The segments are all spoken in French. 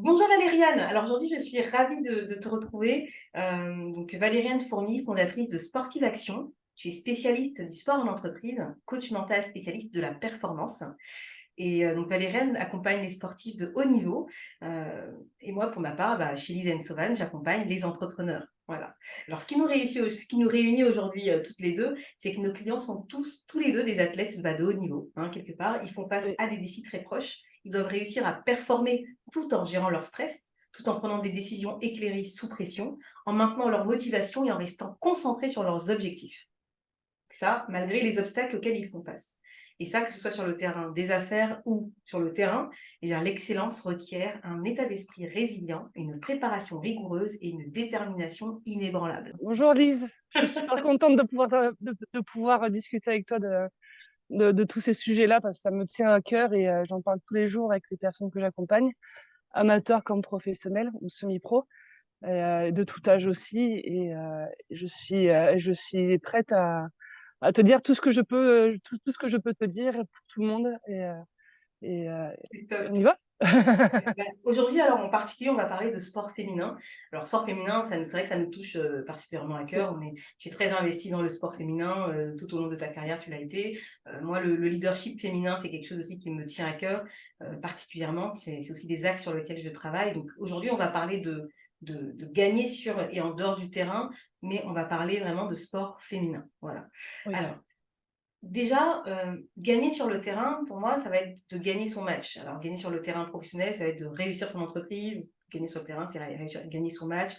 Bonjour Valériane, alors aujourd'hui je suis ravie de te retrouver. Donc Valériane Fourny, fondatrice de Sportive Action. Tu es spécialiste du sport en entreprise, coach mental spécialiste de la performance. Et donc Valériane accompagne les sportifs de haut niveau. Et moi, pour ma part, chez Lise Sauvan, j'accompagne les entrepreneurs. Voilà. Alors, ce qui nous réunit aujourd'hui toutes les deux, c'est que nos clients sont tous les deux des athlètes de haut niveau, hein, quelque part. Ils font face Oui. à des défis très proches. Ils doivent réussir à performer tout en gérant leur stress, tout en prenant des décisions éclairées sous pression, en maintenant leur motivation et en restant concentrés sur leurs objectifs. Ça, malgré les obstacles auxquels ils font face. Et ça, que ce soit sur le terrain des affaires ou sur le terrain, eh bien, l'excellence requiert un état d'esprit résilient, une préparation rigoureuse et une détermination inébranlable. Bonjour Lise, je suis super contente de pouvoir discuter avec toi de tous ces sujets-là parce que ça me tient à cœur et j'en parle tous les jours avec les personnes que j'accompagne, amateurs comme professionnels ou semi-pro, de tout âge aussi. Et je suis prête à te dire tout ce que je peux, tout ce que je peux te dire pour tout le monde. Et, euh, C'est et top. on y va? Aujourd'hui, alors en particulier, on va parler de sport féminin. Alors, sport féminin, c'est vrai que ça nous touche particulièrement à Oui, cœur. Tu es très investie dans le sport féminin, tout au long de ta carrière, tu l'as été. Moi, le leadership féminin, c'est quelque chose aussi qui me tient à cœur, particulièrement. C'est aussi des axes sur lesquels je travaille. Donc, aujourd'hui, on va parler de gagner sur et en dehors du terrain, mais on va parler vraiment de sport féminin. Voilà. oui, Alors, déjà, gagner sur le terrain, pour moi, ça va être de gagner son match. Alors, gagner sur le terrain professionnel, ça va être de réussir son entreprise. Gagner sur le terrain, c'est gagner son match,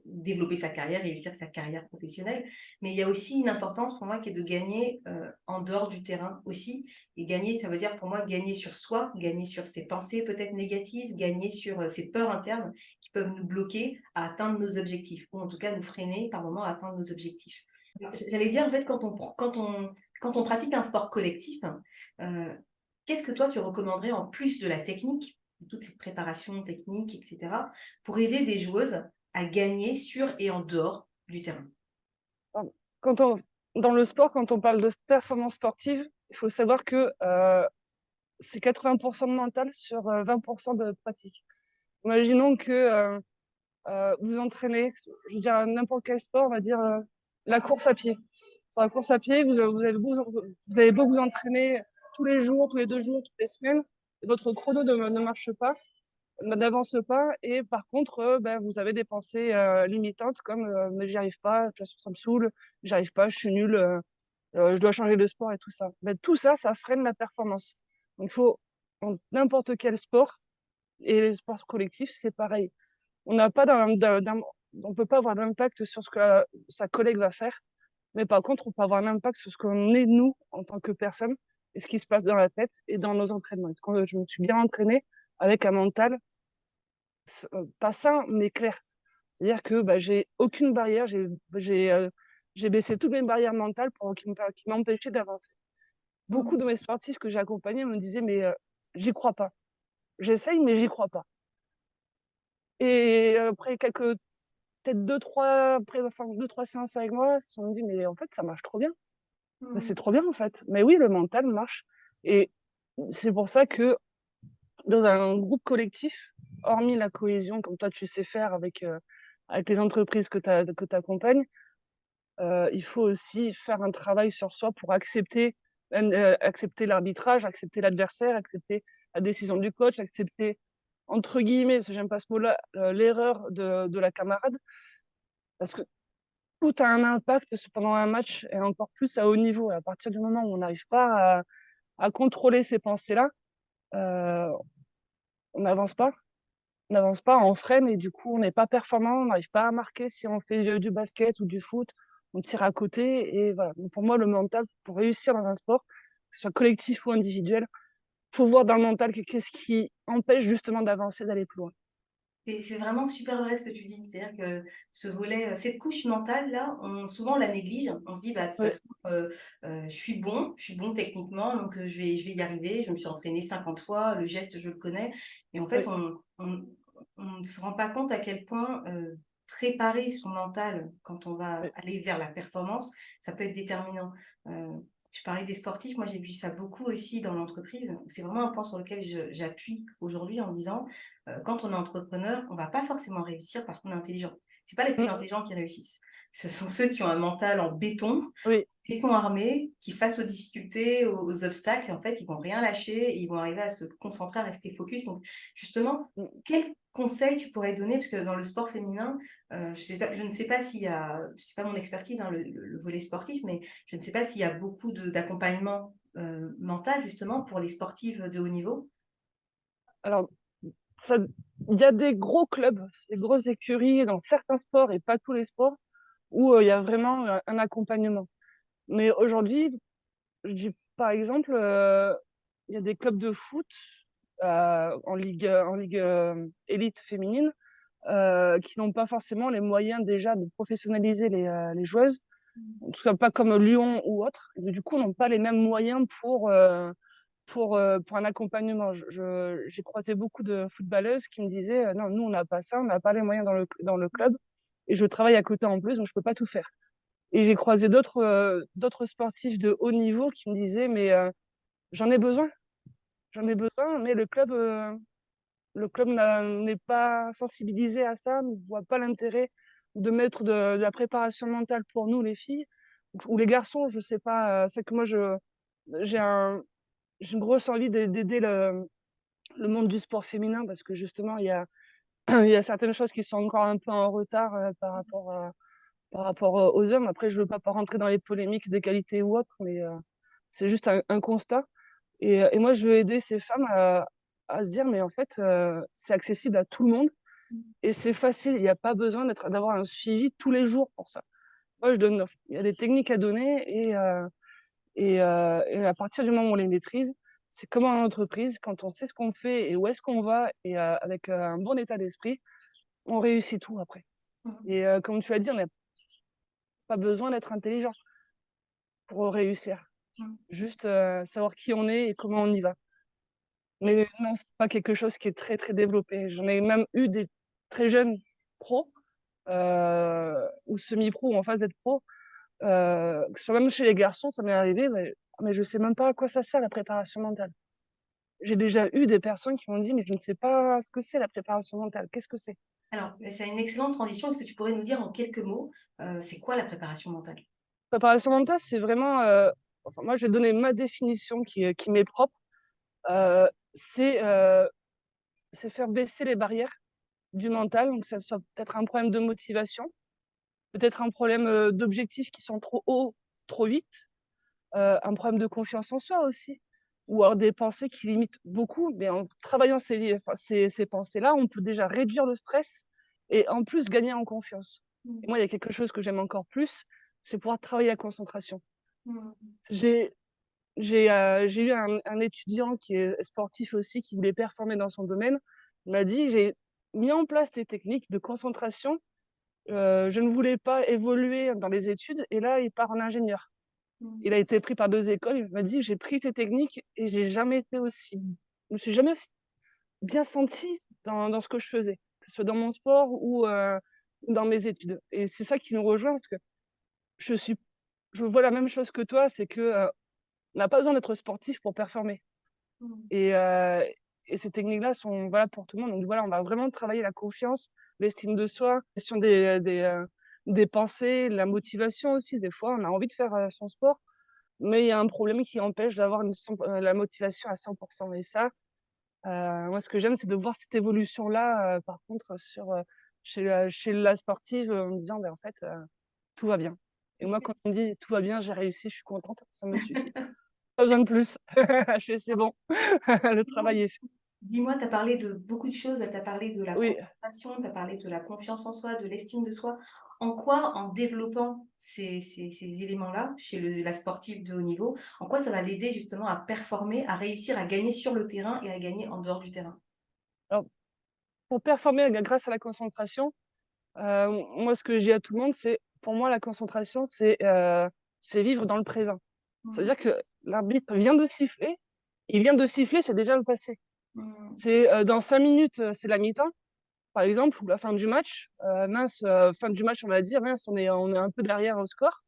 développer sa carrière, réussir sa carrière professionnelle. Mais il y a aussi une importance pour moi qui est de gagner en dehors du terrain aussi. Et gagner, ça veut dire pour moi gagner sur soi, gagner sur ses pensées peut-être négatives, gagner sur ses peurs internes qui peuvent nous bloquer à atteindre nos objectifs, ou en tout cas nous freiner par moment à atteindre nos objectifs. Alors, j'allais dire, en fait, quand on pratique un sport collectif, euh, qu'est-ce que toi tu recommanderais en plus de la technique, de toute cette préparation technique, etc., pour aider des joueuses à gagner sur et en dehors du terrain? pardon. Quand on, Dans le sport, quand on parle de performance sportive, il faut savoir que c'est 80% de mental sur 20% de pratique. Imaginons que vous entraînez, je veux dire, n'importe quel sport, on va dire la course à pied. Sur la course à pied, vous avez beau vous entraîner tous les jours, tous les 2 jours, toutes les semaines, votre chrono ne marche pas, n'avance pas, et par contre, ben, vous avez des pensées limitantes comme mais j'y arrive pas, de toute façon ça me saoule, j'y arrive pas, je suis nulle, je dois changer de sport et tout ça. Ben, tout ça, ça freine la performance. Donc il faut, dans n'importe quel sport, et les sports collectifs, c'est pareil. On n'a pas on peut pas avoir d'impact sur ce que sa collègue va faire, mais par contre, on peut avoir un impact sur ce qu'on est nous en tant que personne et ce qui se passe dans la tête et dans nos entraînements. Quand je me suis bien entraînée avec un mental pas sain, mais clair. C'est-à-dire que bah, j'ai aucune barrière, j'ai baissé toutes mes barrières mentales qui m'empêchaient d'avancer. Beaucoup de mes sportifs que j'ai accompagnés me disaient, mais j'y crois pas. J'essaye, mais j'y crois pas. Et après peut-être enfin, deux, trois séances avec moi, ils se sont dit, mais en fait, ça marche trop bien. Mais c'est Mhm. trop bien, en fait. Mais oui, le mental marche. Et c'est pour ça que dans un groupe collectif, hormis la cohésion, comme toi, tu sais faire avec les entreprises que tu accompagnes, il faut aussi faire un travail sur soi pour accepter l'arbitrage, accepter l'adversaire, accepter la décision du coach, accepter, entre guillemets, parce que j'aime pas ce mot-là, l'erreur de la camarade. Parce que tout a un impact pendant un match et encore plus à haut niveau. À partir du moment où on n'arrive pas à contrôler ces pensées-là, euh, on n'avance pas. On n'avance pas, on freine et du coup, on n'est pas performant, on n'arrive pas à marquer si on fait du basket ou du foot, on tire à côté. Et voilà. Donc pour moi, le mental, pour réussir dans un sport, que ce soit collectif ou individuel, faut voir dans le mental qu'est-ce qui empêche justement d'avancer, d'aller plus loin. C'est vraiment super vrai ce que tu dis. C'est-à-dire que ce volet, cette couche mentale-là, souvent on la néglige. On se dit, bah, de toute Oui, façon, je suis bon techniquement, donc je vais y arriver. Je me suis entraînée 50 fois, le geste, je le connais. Et en fait, oui, on ne se rend pas compte à quel point préparer son mental quand on va oui, aller vers la performance, ça peut être déterminant. Tu parlais des sportifs, moi j'ai vu ça beaucoup aussi dans l'entreprise. C'est vraiment un point sur lequel j'appuie aujourd'hui en disant, quand on est entrepreneur, on va pas forcément réussir parce qu'on est intelligent. C'est pas les plus Mmh, intelligents qui réussissent. Ce sont ceux qui ont un mental en oui. béton armé, qui face aux difficultés, aux obstacles, et en fait, ils vont rien lâcher et ils vont arriver à se concentrer, à rester focus. Donc, justement, Mmh. quels conseils tu pourrais donner? Parce que dans le sport féminin, je ne sais pas s'il y a, c'est pas mon expertise, hein, le volet sportif, mais je ne sais pas s'il y a beaucoup d'accompagnement mental, justement, pour les sportives de haut niveau. Alors ça il y a des gros clubs, des grosses écuries dans certains sports et pas tous les sports où, il y a vraiment, un accompagnement. Mais aujourd'hui, je dis par exemple, il y a des clubs de foot, en ligue élite féminine, qui n'ont pas forcément les moyens déjà de professionnaliser les joueuses. En tout cas pas comme Lyon ou autres. Et du coup, n'ont pas les mêmes moyens pour un accompagnement. J'ai croisé beaucoup de footballeuses qui me disaient: «Non, nous on n'a pas ça, on n'a pas les moyens dans le club et je travaille à côté en plus, donc je peux pas tout faire». Et j'ai croisé d'autres sportifs de haut niveau qui me disaient: «Mais, j'en ai besoin, j'en ai besoin, mais le club n'est pas sensibilisé à ça, ne voit pas l'intérêt de mettre de la préparation mentale pour nous les filles ou les garçons, je sais pas, c'est que moi j'ai un j'ai une grosse envie d'aider le monde du sport féminin parce que justement il y a certaines choses qui sont encore un peu en retard, par rapport aux hommes. Après je veux pas rentrer dans les polémiques d'égalité ou autre, mais c'est juste un constat et moi je veux aider ces femmes à se dire: «Mais en fait, c'est accessible à tout le monde et c'est facile, il y a pas besoin d'avoir un suivi tous les jours pour ça». Moi je donne il y a des techniques à donner et à partir du moment où on les maîtrise, c'est comme en entreprise, quand on sait ce qu'on fait et où est-ce qu'on va et avec, un bon état d'esprit, on réussit tout après Mmh. et comme tu as dit, on n'a pas besoin d'être intelligent pour réussir. Mmh. Juste, savoir qui on est et comment on y va. Mais non, c'est pas quelque chose qui est très, très développé. J'en ai même eu des très jeunes pros, ou semi-pros ou en phase d'être pro, que ce soit même chez les garçons, ça m'est arrivé, mais je sais même pas à quoi ça sert la préparation mentale. J'ai déjà eu des personnes qui m'ont dit: «Mais je ne sais pas ce que c'est la préparation mentale, qu'est-ce que c'est?» Alors, c'est une excellente transition. Est-ce que tu pourrais nous dire en quelques mots, c'est quoi la préparation mentale? Préparation mentale, c'est vraiment, enfin moi je vais donner ma définition qui m'est propre. Heu, c'est, heu, c'est faire baisser les barrières du mental, donc ça soit peut-être un problème de motivation, peut-être un problème, d'objectifs qui sont trop hauts, trop vite, un problème de confiance en soi aussi, ou alors des pensées qui limitent beaucoup, mais en travaillant ces pensées-là, on peut déjà réduire le stress et en plus gagner en confiance. Et Mmh. moi, il y a quelque chose que j'aime encore plus, c'est pouvoir travailler la concentration. Mmh. J'ai j'ai eu un étudiant qui est sportif aussi, qui voulait performer dans son domaine. Il m'a dit: «J'ai mis en place des techniques de concentration, je ne voulais pas évoluer dans les études et là, il part en ingénieur». Mmh. Il a été pris par 2 écoles, il m'a dit: «J'ai pris tes techniques et j'ai jamais été aussi je me suis jamais aussi bien sentie dans ce que je faisais, que ce soit dans mon sport ou dans mes études» et c'est ça qui nous rejoint parce que je suis je vois la même chose que toi, c'est que, on n'a pas besoin d'être sportif pour performer Mmh. et heu et ces techniques-là sont valables pour tout le monde donc voilà, on va vraiment travailler la confiance, l'estime de soi, gestion des pensées, la motivation aussi. Des fois, on a envie de faire, son sport mais il y a un problème qui empêche d'avoir la motivation à 100 et ça, moi ce que j'aime, c'est de voir cette évolution-là, par contre chez la sportive, en me disant: «Beh, en fait, tout va bien» et moi quand on me dit: «Tout va bien, j'ai réussi, je suis contente», ça me suffit. Pas besoin de plus. Je fais: «C'est bon, le travail est fait». Dis-moi, tu as parlé de beaucoup de choses, tu as parlé de la Oui, concentration, tu as parlé de la confiance en soi, de l'estime de soi. En quoi, en développant ces éléments-là chez la sportive de haut niveau, en quoi ça va l'aider justement à performer, à réussir à gagner sur le terrain et à gagner en dehors du terrain? alors pour performer grâce à la concentration, moi ce que je dis à tout le monde, c'est pour moi la concentration, c'est vivre dans le présent. Ça veut Mmh. dire que l'arbitre vient de siffler, il vient de siffler, c'est déjà le passé. Mmh. C'est, dans 5 minutes, c'est la mi-temps, par exemple, ou la fin du match. Mince, fin du match, on va dire: «Mince, on est un peu derrière au score».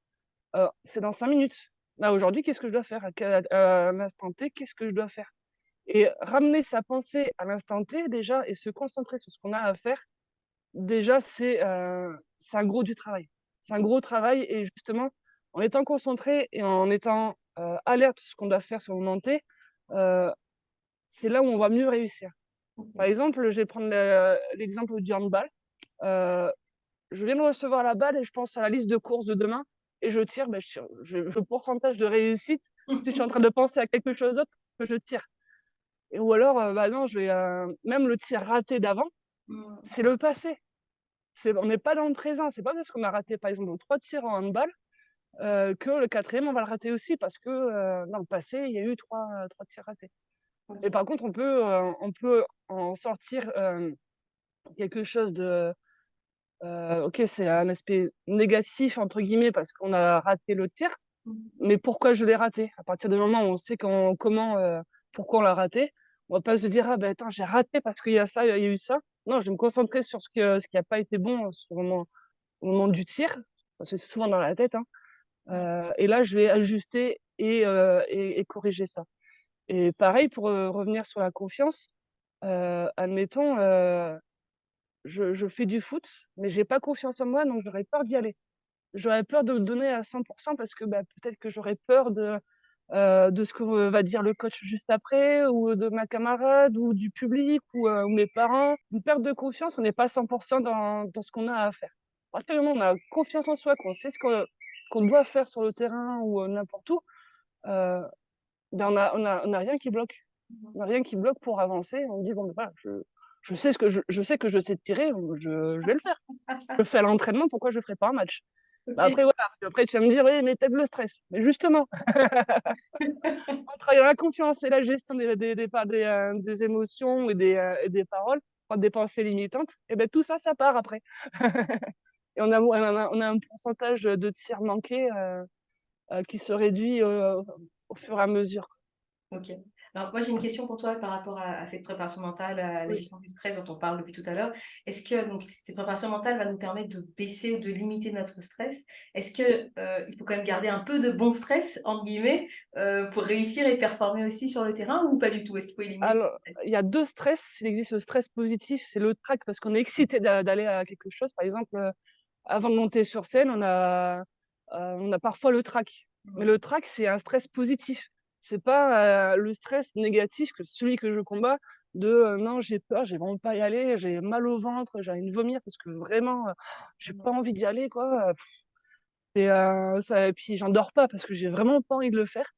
C'est dans 5 minutes. Là, aujourd'hui, qu'est-ce que je dois faire? À l'instant T, qu'est-ce que je dois faire? Et ramener sa pensée à l'instant T déjà et se concentrer sur ce qu'on a à faire, déjà c'est un gros du travail. C'est un gros travail et justement, en étant concentré et en étant, alerte sur ce qu'on doit faire sur le moment T, heu, c'est là où on va mieux réussir. Par OK. exemple, je vais prendre l'exemple du handball. Heu, je viens de recevoir la balle et je pense à la liste de courses de demain et je tire, je tire le pourcentage de réussite, si je suis en train de penser à quelque chose d'autre, que je tire. Et ou alors, non, même le tir raté d'avant, Mmh. c'est le passé. On n'est pas dans le présent. C'est pas parce qu'on a raté, par exemple, 3 tirs en handball, que le quatrième on va le rater aussi parce que, dans le passé, il y a eu trois tirs ratés. Et OK. par contre, on peut en sortir, quelque chose de, OK, c'est un aspect «négatif» entre guillemets parce qu'on a raté le tir, Mmh. mais pourquoi je l'ai raté? À partir du moment où on sait pourquoi on l'a raté, on va pas se dire: «Ah ben attends, j'ai raté parce qu'il y a ça, il y a eu ça». Non, je vais me concentrer sur ce qui a pas été bon, au moment du tir, parce que c'est souvent dans la tête, hein, Ouais. et là, je vais ajuster et corriger ça. Et pareil pour, revenir sur la confiance, admettons, je fais du foot, mais j'ai pas confiance en moi, donc j'aurais peur d'y aller. J'aurais peur de me donner à 100 parce que, peut-être que j'aurais peur de ce que va dire le coach juste après ou de ma camarade ou du public ou mes parents. Une perte de confiance, on n'est pas 100 dans ce qu'on a à faire. À partir du moment où on a confiance en soi, qu'on sait ce qu'on doit faire sur le terrain ou, n'importe où, heu, on a rien qui bloque. On a rien qui bloque pour avancer. On dit: «Bon, voilà, je sais que je sais tirer, donc je vais le faire. Je le fais à l'entraînement, pourquoi je le ferais pas en match?» OK. Après voilà, après tu vas me dire: «Oui, mais tu le stress». Mais justement, en travaillant la confiance et la gestion des émotions et des paroles, enfin des pensées limitantes, et tout ça, ça part après. Et on a un pourcentage de tirs manqués, qui se réduit, au fur et à mesure. OK. Alors moi, j'ai une question pour toi par rapport à cette préparation mentale, à la Oui. gestion du stress dont on parle depuis tout à l'heure. Est-ce que donc cette préparation mentale va nous permettre de baisser ou de limiter notre stress? Est-ce que, il faut quand même garder un peu de «bon stress» entre guillemets, pour réussir et performer aussi sur le terrain ou pas du tout? Est-ce qu'il faut éliminer le Alors, stress? il y a 2 stress. Il existe le stress positif, c'est le trac parce qu'on est excité d'aller à quelque chose. Par exemple, avant de monter sur scène, on a parfois le trac. Mais Ouais. le trac, c'est un stress positif. C'est pas, le stress négatif que celui que je combats de, «Non, j'ai peur, j'ai vraiment pas y aller, j'ai mal au ventre, j'ai envie de vomir parce que vraiment, j'ai pas Mmh. envie d'y aller quoi», ça et puis j'en dors pas parce que j'ai vraiment pas envie de le faire.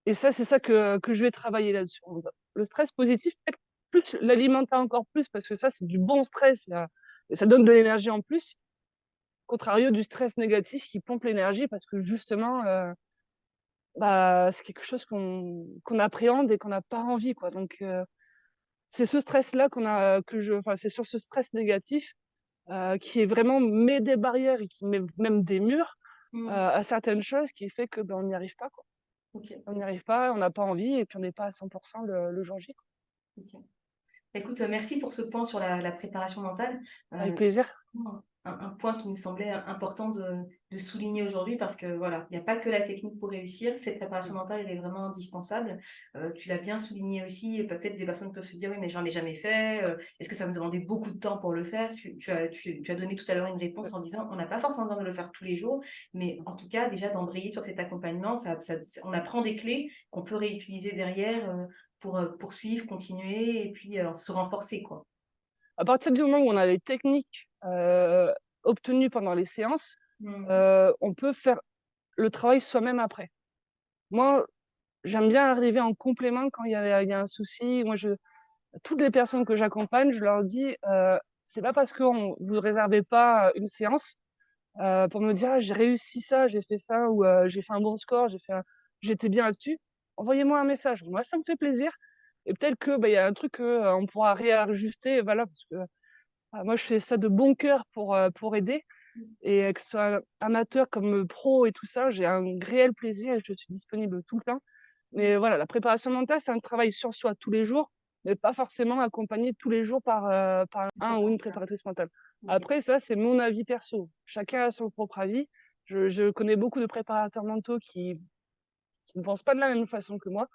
Et ça, c'est ça que je vais travailler là-dessus. Le stress positif, peut-être plus l'alimenter encore plus parce que ça, c'est du bon stress là et ça donne de l'énergie en plus, contrario du stress négatif qui pompe l'énergie parce que justement, c'est quelque chose qu'on appréhende et qu'on n'a pas envie, quoi. Donc c'est ce stress-là c'est sur ce stress négatif, qui est vraiment met des barrières et qui met même des murs, Mmh. à certaines choses qui fait que, on n'y arrive pas, quoi. OK, On n'y arrive pas, on n'a pas envie et puis on n'est pas à 100 le jour J, quoi. OK. Bah, écoute, merci pour ce point sur la préparation mentale. Avec C'est plaisir. vraiment un point qui nous semblait important de souligner aujourd'hui parce que voilà, il y a pas que la technique pour réussir. Cette préparation Mmh. mentale, elle est vraiment indispensable. Tu l'as bien souligné aussi, peut-être des personnes peuvent se dire: «Oui, mais j'en ai jamais fait, est-ce que ça me demandait beaucoup de temps pour le faire?» Tu as donné tout à l'heure une Ouais. réponse en disant: «On n'a pas forcément besoin de le faire tous les jours, mais en tout cas déjà d'embrayer sur cet accompagnement, on apprend des clés qu'on peut réutiliser derrière, pour, poursuivre, continuer et puis, se renforcer, quoi. À partir du moment où on a les techniques, obtenues pendant les séances, Mmh. on peut faire le travail soi-même après. Moi, j'aime bien arriver en complément quand il y a un souci. Toutes les personnes que j'accompagne, je leur dis, c'est pas parce que vous réservez pas, une séance, pour me dire: «Ah j'ai réussi ça, j'ai fait ça» ou «J'ai fait un bon score, j'étais bien là-dessus». Envoyez-moi un message. Moi, ça me fait plaisir et peut-être que, il y a un truc que, on pourra réajuster, voilà, parce que, moi, je fais ça de bon cœur pour aider et que ce soit amateur comme, pro et tout ça, j'ai un réel plaisir et je suis disponible tout le temps. Mais voilà, la préparation mentale, c'est un travail sur soi tous les jours, mais pas forcément accompagné tous les jours par un ou une préparatrice mentale. OK. Après ça, c'est mon avis perso. Chacun a son propre avis. Je connais beaucoup de préparateurs mentaux qui qui ne pensent pas de la même façon que moi.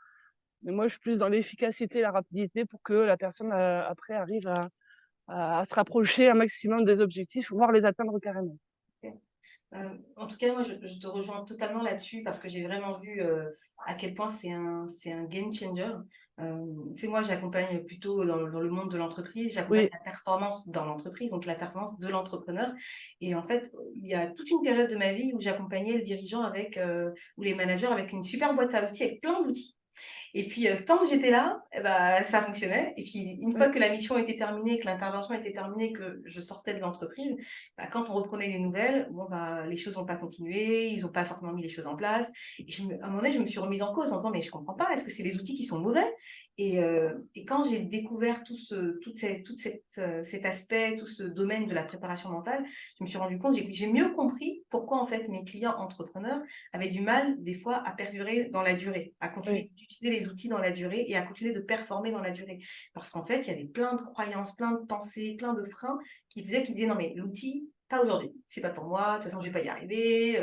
Mais moi, je suis plus dans l'efficacité et la rapidité pour que la personne, après arrive à se rapprocher un maximum des objectifs, voire les atteindre carrément. En tout cas, moi, je te rejoins totalement là-dessus parce que j'ai vraiment vu à quel point c'est un game changer. Tu sais, moi, j'accompagne plutôt dans le monde de l'entreprise, j'accompagne Oui, la performance dans l'entreprise, donc la performance de l'entrepreneur. Et en fait, il y a toute une période de ma vie où j'accompagnais le dirigeant ou les managers avec une super boîte à outils, avec plein d'outils. Et puis, tant que j'étais là, eh ben, ça fonctionnait. Et puis, une fois oui, que la mission était terminée, que l'intervention était terminée, que je sortais de l'entreprise, bah, quand on reprenait les nouvelles, bon, bah, les choses n'ont pas continué, ils n'ont pas forcément mis les choses en place. Et à un moment donné, je me suis remise en cause en disant, mais je comprends pas, est-ce que c'est les outils qui sont mauvais? Et quand j'ai découvert cet aspect, tout ce domaine de la préparation mentale, je me suis rendu compte, j'ai mieux compris pourquoi, en fait, mes clients entrepreneurs avaient du mal, des fois, à perdurer dans la durée, à oui, continuer d'utiliser les outils dans la durée et à continuer de performer dans la durée. Parce qu'en fait, il y avait plein de croyances, plein de pensées, plein de freins qui faisaient qu'ils disaient non, mais l'outil, pas aujourd'hui, c'est pas pour moi, de toute façon, je vais pas y arriver.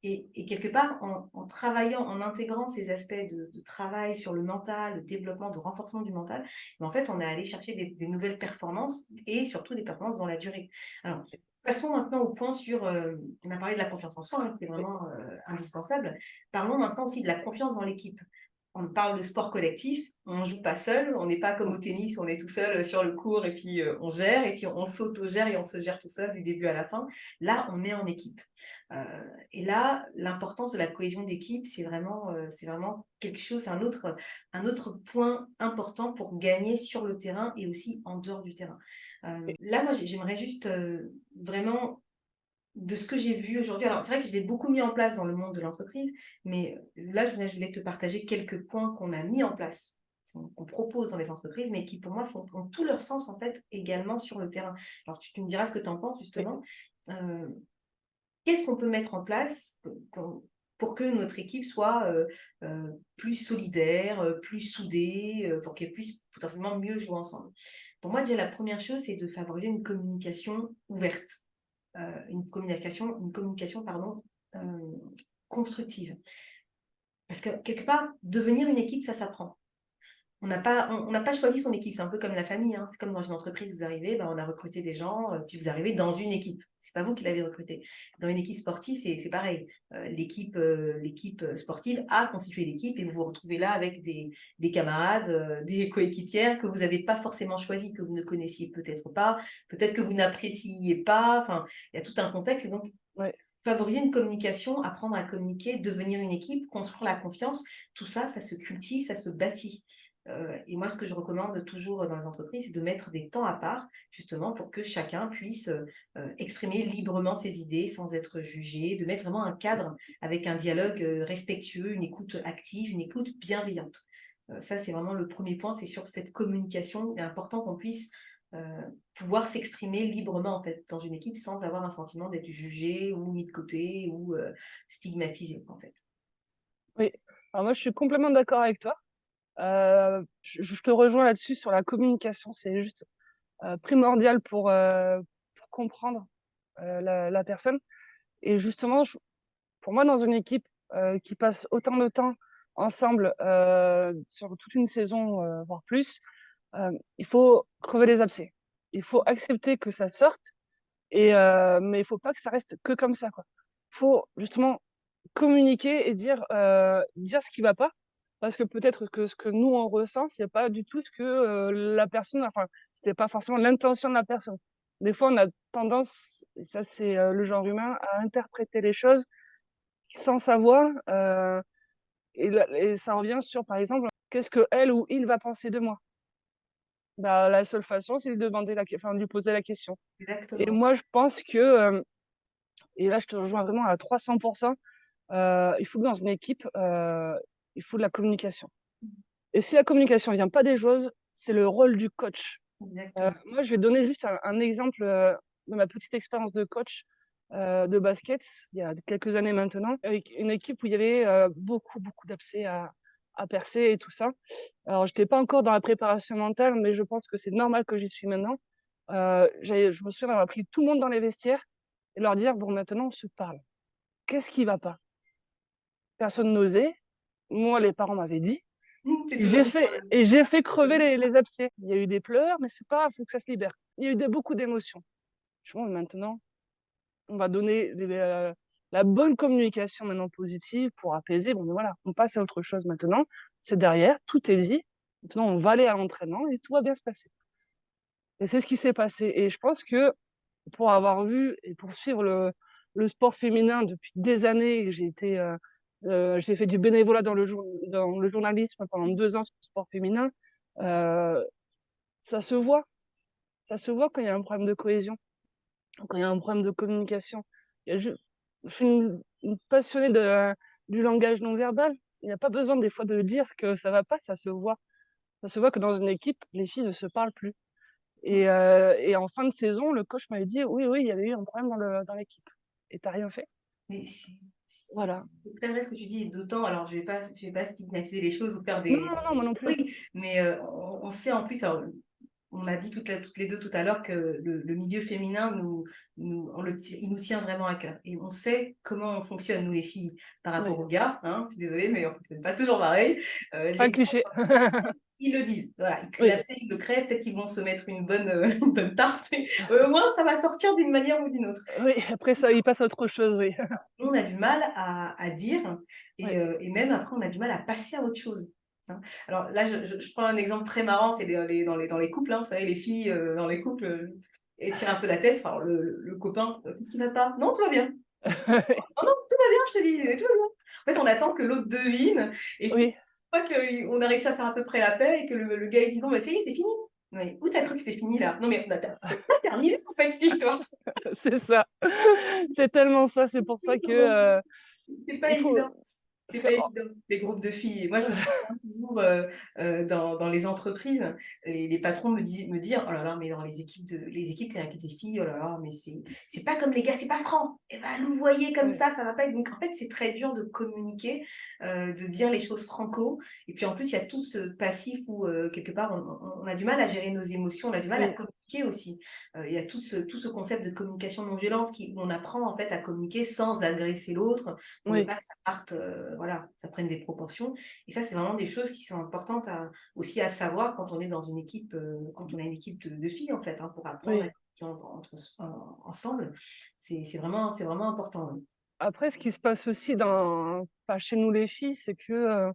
Et quelque part, en travaillant, en intégrant ces aspects de travail sur le mental, le développement, de renforcement du mental, mais en fait, on est allé chercher des nouvelles performances et surtout des performances dans la durée. Alors, passons maintenant au point on a parlé de la confiance en soi, hein, qui est oui, vraiment indispensable. Parlons maintenant aussi de la confiance dans l'équipe. On parle de sport collectif, on joue pas seul, on n'est pas comme au tennis, on est tout seul sur le court et puis on gère, et puis on s'auto-gère et on se gère tout seul du début à la fin. Là, on est en équipe. Et là, l'importance de la cohésion d'équipe, c'est vraiment quelque chose, c'est un autre point important pour gagner sur le terrain et aussi en dehors du terrain. oui, Là, moi, j'aimerais juste vraiment de ce que j'ai vu aujourd'hui. Alors, c'est vrai que je l'ai beaucoup mis en place dans le monde de l'entreprise, mais là, je voulais te partager quelques points qu'on a mis en place, qu'on propose dans les entreprises, mais qui, pour moi, ont tout leur sens, en fait, également sur le terrain. Alors, tu me diras ce que tu en penses, oui. justement. Euh, Qu'est-ce qu'on peut mettre en place pour que notre équipe soit plus solidaire, plus soudée, pour qu'elle puisse potentiellement mieux jouer ensemble? Pour moi, déjà, la première chose, c'est de favoriser une communication ouverte, une communication pardon, constructive. Parce que quelque part, devenir une équipe, ça s'apprend. On n'a pas choisi son équipe, c'est un peu comme la famille, hein. C'est comme dans une entreprise, vous arrivez, ben, on a recruté des gens, puis vous arrivez dans une équipe. C'est pas vous qui l'avez recruté. Dans une équipe sportive, c'est pareil. L'équipe sportive a constitué l'équipe et vous vous retrouvez là avec des camarades, des coéquipières que vous n'avez pas forcément choisis, que vous ne connaissiez peut-être pas, peut-être que vous n'appréciez pas. Enfin, il y a tout un contexte et donc Ouais. favoriser une communication, apprendre à communiquer, devenir une équipe, construire la confiance, tout ça, ça se cultive, ça se bâtit. Et moi, ce que je recommande toujours dans les entreprises, c'est de mettre des temps à part, justement, pour que chacun puisse exprimer librement ses idées sans être jugé, de mettre vraiment un cadre avec un dialogue respectueux, une écoute active, une écoute bienveillante. Ça, c'est vraiment le premier point, c'est sur cette communication. Il est important qu'on puisse euh, pouvoir s'exprimer librement en fait dans une équipe sans avoir un sentiment d'être jugé ou mis de côté ou stigmatisé en fait. Oui. Alors moi, je suis complètement d'accord avec toi. Je te rejoins là-dessus sur la communication. C'est juste primordial pour comprendre la personne. Et justement, pour moi, dans une équipe qui passe autant de temps ensemble sur toute une saison, voire plus, il faut crever les abcès. Il faut accepter que ça sorte, mais il faut pas que ça reste que comme ça, quoi. Il faut justement communiquer et dire ce qui va pas, parce que peut-être que ce que nous on ressent, c'est pas du tout ce que la personne, enfin, c'était pas forcément l'intention de la personne. Des fois, on a tendance, et ça c'est le genre humain, à interpréter les choses sans savoir, et ça revient sur, par exemple, qu'est-ce que elle ou il va penser de moi. Bah, la seule façon, c'est de demander enfin, de lui poser la question. Et Exactement. moi, je pense que, et là, je te rejoins vraiment à 300%. Il faut que dans une équipe, il faut de la communication. Et si la communication vient pas des joueuses, c'est le rôle du coach. Exactement. Moi, je vais donner juste un exemple de ma petite expérience de coach de basket, il y a quelques années maintenant, avec une équipe où il y avait beaucoup, beaucoup d'abcès à percer et tout ça. Alors, j'étais pas encore dans la préparation mentale, mais je pense que c'est normal que j'y suis maintenant. Je me souviens d'avoir pris tout le monde dans les vestiaires et leur dire: «Bon, maintenant, on se parle. Qu'est-ce qui va pas?» Personne n'osait. Moi, les parents m'avaient dit. C'est Et toujours j'ai fait crever les abcès. Il y a eu des pleurs, mais c'est pas, faut que ça se libère. Il y a eu beaucoup d'émotions. Je pense maintenant, on va donner la bonne communication maintenant positive pour apaiser. Bon, mais voilà, on passe à autre chose maintenant. C'est derrière, tout est dit. Maintenant, on va aller à l'entraînement et tout va bien se passer. Et c'est ce qui s'est passé. Et je pense que pour avoir vu et pour suivre le sport féminin depuis des années, j'ai fait du bénévolat dans le journalisme pendant 2 ans sur le sport féminin. Euh, ça se voit. Ça se voit quand il y a un problème de cohésion, quand il y a un problème de communication. Il y a je suis une passionnée du langage non verbal. Il n'y a pas besoin des fois de dire que ça va pas, ça se voit. Ça se voit que dans une équipe, les filles ne se parlent plus. Et en fin de saison, le coach m'avait dit: «Oui, oui, il y avait eu un problème dans l'équipe et tu as rien fait». mais c'est Voilà. très vrai ce que tu dis, et d'autant, alors je vais pas stigmatiser les choses ou faire Non, des, non, non, moi non plus. oui, mais on sait en plus, alors, on a dit toutes les deux tout à l'heure que le milieu féminin il nous tient vraiment à cœur. Et on sait comment on fonctionne, nous les filles, par rapport Oui, aux gars. Hein, je suis désolée, mais on ne fonctionne pas toujours pareil. pas un Les gars, cliché. ils le disent. Voilà, Oui, l'abcès, ils le créent. Peut-être qu'ils vont se mettre une bonne, une bonne tarte, mais au moins, ça va sortir d'une manière ou d'une autre. oui, après ça, il passe à autre chose, oui. On a du mal à dire, Oui, et même après, on a du mal à passer à autre chose. Hein. Alors là, je prends un exemple très marrant, c'est dans les couples. Hein, vous savez, les filles dans les couples étirent un peu la tête. Alors, le copain, qu'est-ce qui va pas? Non, tout va bien. Non, non, tout va bien, je te dis, tout va bien. En fait, on attend que l'autre devine, et puis, oui, une fois qu'on a réussi à faire à peu près la paix et que le gars il dit bon, bah, ça y est, c'est fini. Mais où t'as cru que c'était fini là? Non, mais c'est pas terminé en fait cette histoire. c'est ça. C'est tellement ça, c'est pour ça que, C'est pas il faut évident. C'est c'est pas oh, évident, les groupes de filles. Et moi, je me souviens toujours dans les entreprises, les patrons me dire: «Oh là là, mais dans les équipes quand il y a que des filles, oh là là, mais c'est pas comme les gars, c'est pas franc. Et ben, nous voyez comme ouais, ça va pas être». Donc en fait, c'est très dur de communiquer, de dire les choses franco. Et puis en plus, il y a tout ce passif où quelque part, on a du mal à gérer nos émotions, on a du mal à oui, communiquer aussi. Il y a tout ce concept de communication non violente où on apprend en fait à communiquer sans agresser l'autre, pour ne oui. pas que ça parte, voilà, ça prenne des proportions. Et ça, c'est vraiment des choses qui sont importantes aussi à savoir quand on est dans une équipe, quand on a une équipe de filles, en fait, hein, pour apprendre à Oui. communiquer ensemble. C'est vraiment important. Oui. Après, ce qui se passe aussi enfin, chez nous les filles, c'est que,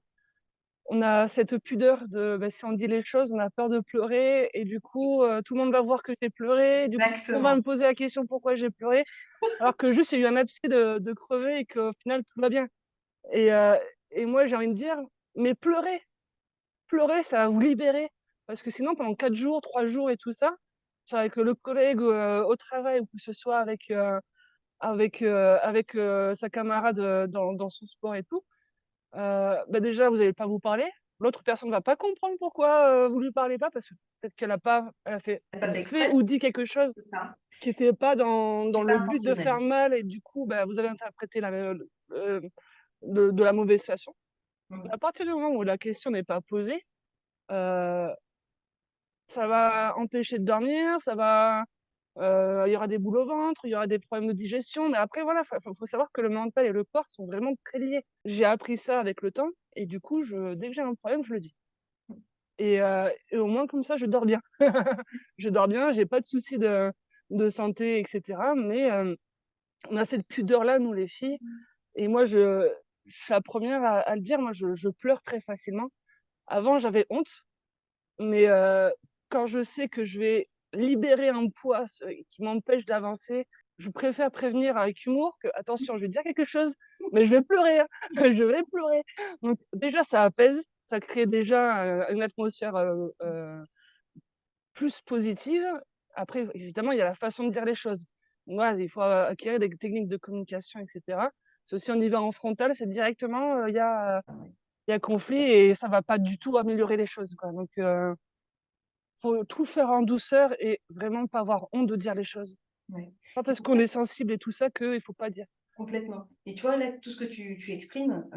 on a cette pudeur de, bah, si on dit les choses, on a peur de pleurer et du coup, tout le monde va voir que j'ai pleuré. Du coup, on va Exactement. me poser la question pourquoi j'ai pleuré, alors que juste il y a eu un abcès de crever et qu'au final tout va bien. Et heu et moi j'ai envie de dire: «Mais pleurez, pleurez, ça va vous libérer». Parce que sinon pendant 4 jours, 3 jours et tout ça, soit avec le collègue, au travail ou que ce soit avec sa camarade, dans son sport et tout, bah, déjà vous allez pas vous parler. L'autre personne va pas comprendre pourquoi, vous lui parlez pas parce que peut-être elle a Tu pas fait fait exprès, ou dit quelque chose c'est ça. qui était pas dans C'est pas le but de intentionnel. faire mal et du coup, bah, vous allez interpréter de la mauvaise façon. Mmh. À partir du moment où la question n'est pas posée, heu, ça va empêcher de dormir, il y aura des boules au ventre, il y aura des problèmes de digestion, mais après voilà, faut savoir que le mental et le corps sont vraiment très liés. J'ai appris ça avec le temps et du coup, dès que j'ai un problème, je le dis et au moins comme ça, je dors bien. Je dors bien, j'ai pas de soucis de santé et cetera, mais on a cette pudeur-là, nous les filles et moi je suis la première à le dire, moi je pleure très facilement. Avant, j'avais honte, mais quand je sais que je vais libérer un poids qui m'empêche d'avancer, je préfère prévenir avec humour que: «Attention, je vais te dire quelque chose, mais je vais pleurer, hein, je vais pleurer». Donc déjà, ça apaise, ça crée déjà, une atmosphère, plus positive. Après, évidemment, il y a la façon de dire les choses. Moi, il faut acquérir des techniques de communication et cetera. C'est aussi on y va en frontal, c'est directement, il y a conflit et ça va pas du tout améliorer les choses, quoi. Donc faut tout faire en douceur et vraiment pas avoir honte de dire les choses. Ouais. Pas C'est parce pour qu'on ça. est sensible et tout ça qu'il faut pas dire. Complètement. Et tu vois, là, tout ce que tu exprimes,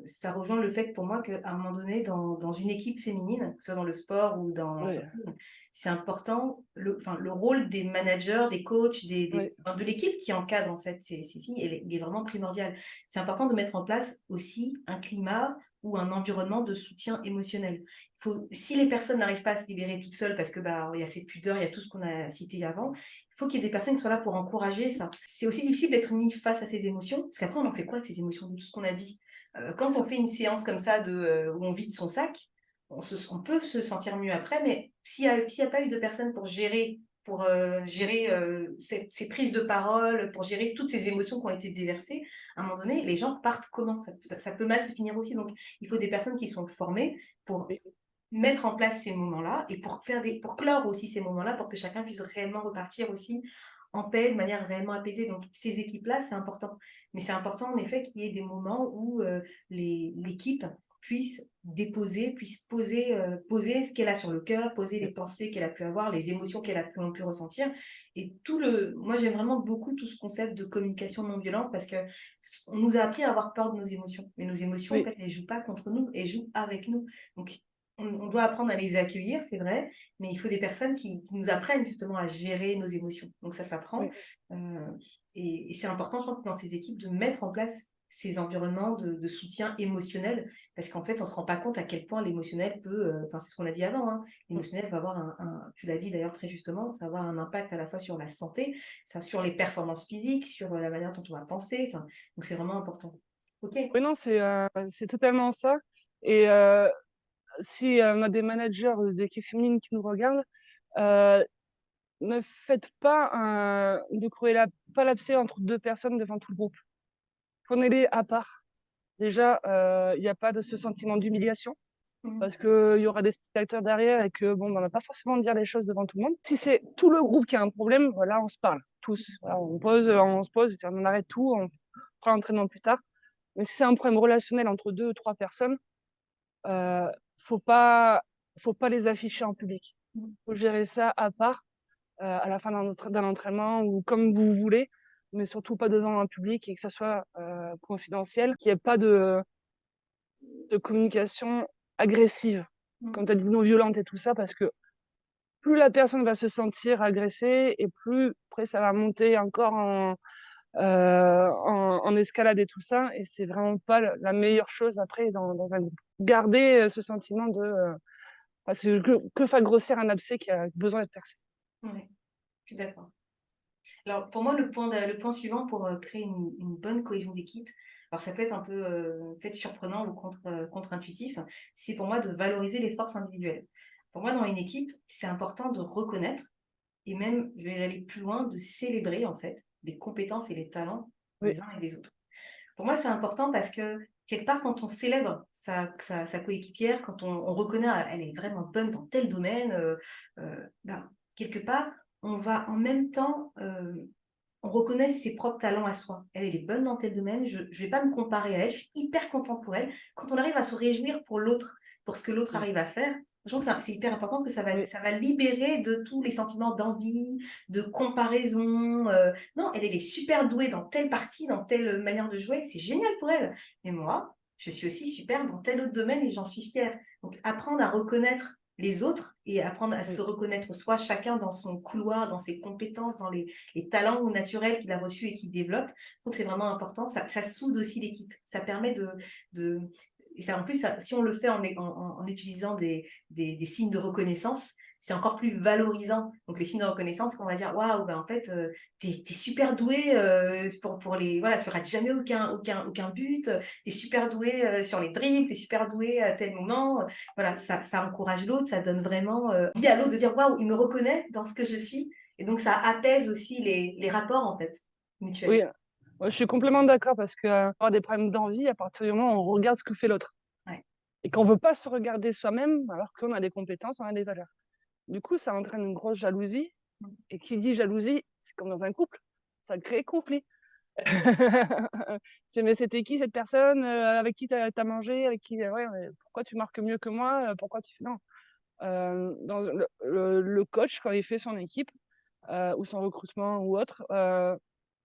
ça rejoint le fait pour moi qu'à un moment donné, dans une équipe féminine, que ce soit dans le sport ou dans Oui, l'entreprise, c'est important, le rôle des managers, des coachs, oui, enfin, de l'équipe qui encadre en fait ces filles, il est vraiment primordial. C'est important de mettre en place aussi un climat ou un environnement de soutien émotionnel. Si les personnes n'arrivent pas à se libérer toutes seules parce que il y a cette pudeur, il y a tout ce qu'on a cité avant, il faut qu'il y ait des personnes qui soient là pour encourager ça. C'est aussi difficile d'être mis face à ces émotions, parce qu'après, on en fait quoi de ces émotions, de tout ce qu'on a dit? Quand on fait une séance comme ça où on vide son sac, on peut se sentir mieux après, mais s'il n'y a pas eu de personnes pour gérer ces prises de parole, pour gérer toutes ces émotions qui ont été déversées, à un moment donné, les gens partent comment? Ça peut mal se finir aussi. Donc, il faut des personnes qui sont formées pour Oui, mettre en place ces moments-là et pour clore aussi ces moments-là, pour que chacun puisse réellement repartir aussi en paix, de manière réellement apaisée. Donc, ces équipes-là, c'est important. Mais c'est important, en effet, qu'il y ait des moments où l'équipe puisse poser ce qu'elle a sur le cœur, poser les pensées qu'elle a pu avoir, les émotions qu'elle a pu ressentir. Et moi, j'aime vraiment beaucoup tout ce concept de communication non violente parce que on nous a appris à avoir peur de nos émotions. Mais nos émotions, en oui, fait, elles jouent pas contre nous, elles jouent avec nous. Donc, on doit apprendre à les accueillir, c'est vrai, mais il faut des personnes qui nous apprennent justement à gérer nos émotions. Donc ça s'apprend. oui. Euh, et c'est important, je pense, dans ces équipes, de mettre en place ces environnements de soutien émotionnel, parce qu'en fait, on ne se rend pas compte à quel point l'émotionnel enfin, c'est ce qu'on a dit avant, hein, l'émotionnel va avoir tu l'as dit d'ailleurs très justement, ça va avoir un impact à la fois sur la santé, sur les performances physiques, sur la manière dont on va penser, enfin, donc c'est vraiment important. Ok. Oui, non, c'est totalement ça. Et si on a des managers d'équipes féminines qui nous regardent, euh, ne faites pas de pas l'abcès entre deux personnes devant tout le groupe. Prenez-les à part. Déjà, il n'y a pas de ce sentiment d'humiliation Mhm. parce qu'il y aura des spectateurs derrière et que bon, on n'a pas forcément de dire les choses devant tout le monde. Si c'est tout le groupe qui a un problème, voilà, on se parle tous. Voilà, on se pose, on arrête tout, on fera l'entraînement plus tard. Mais si c'est un problème relationnel entre deux ou trois personnes, euh, faut pas, faut pas les afficher en public. Faut gérer ça à part, à la fin d'un entraînement ou comme vous voulez, mais surtout pas devant un public et que ça soit confidentiel, qu'il n'y ait pas de communication agressive, Mhm. comme tu as dit, non violente et tout ça, parce que plus la personne va se sentir agressée et plus après ça va monter encore en escalade et tout ça, et c'est vraiment pas la meilleure chose après dans un groupe. Garder ce sentiment enfin, c'est que faire grossir un abcès qui a besoin d'être percé. Ouais, je suis d'accord. Alors, pour moi, le point suivant pour créer une bonne cohésion d'équipe, alors ça peut être un peu peut-être surprenant ou contre-intuitif, c'est pour moi de valoriser les forces individuelles. Pour moi, dans une équipe, c'est important de reconnaître et même, je vais aller plus loin, de célébrer en fait les compétences et les talents Oui, des uns et des autres. Pour moi, c'est important parce que quelque part, quand on célèbre sa coéquipière, quand on reconnaît elle est vraiment bonne dans tel domaine, quelque part, on va en même temps on reconnaît ses propres talents à soi. Elle est bonne dans tel domaine, je ne vais pas me comparer à elle, je suis hyper contente pour elle. Quand on arrive à se réjouir pour l'autre, pour ce que l'autre oui, arrive à faire, je trouve que c'est hyper important que oui, ça va libérer de tous les sentiments d'envie, de comparaison. Non, elle est super douée dans telle partie, dans telle manière de jouer, c'est génial pour elle. Mais moi, je suis aussi super dans tel autre domaine et j'en suis fière. Donc, apprendre à reconnaître les autres et apprendre à se oui. reconnaître soi, chacun dans son couloir, dans ses compétences, dans les talents ou naturels qu'il a reçus et qu'il développe. Je trouve que c'est vraiment important. Ça soude aussi l'équipe. Ça permet de et ça, en plus, si on le fait en utilisant des signes de reconnaissance, c'est encore plus valorisant. Donc, les signes de reconnaissance, qu'on va dire, waouh, ben, en fait, t'es super doué voilà, tu rates jamais aucun but, t'es super doué sur les dribbles, t'es super doué à tel moment. Voilà, ça encourage l'autre, ça donne vraiment envie à l'autre de dire, waouh, il me reconnaît dans ce que je suis. Et donc, ça apaise aussi les rapports, en fait, mutuels. Oui, ouais, je suis complètement d'accord parce que avoir des problèmes d'envie, à partir du moment où on regarde ce que fait l'autre Ouais. et qu'on veut pas se regarder soi-même alors qu'on a des compétences, on a des valeurs. Du coup, ça entraîne une grosse jalousie. Et qui dit jalousie, c'est comme dans un couple, ça crée conflit. Mais c'était qui cette personne avec qui t'as mangé, avec qui ouais, mais pourquoi tu marques mieux que moi, pourquoi tu non. Dans le coach quand il fait son équipe ou son recrutement ou autre,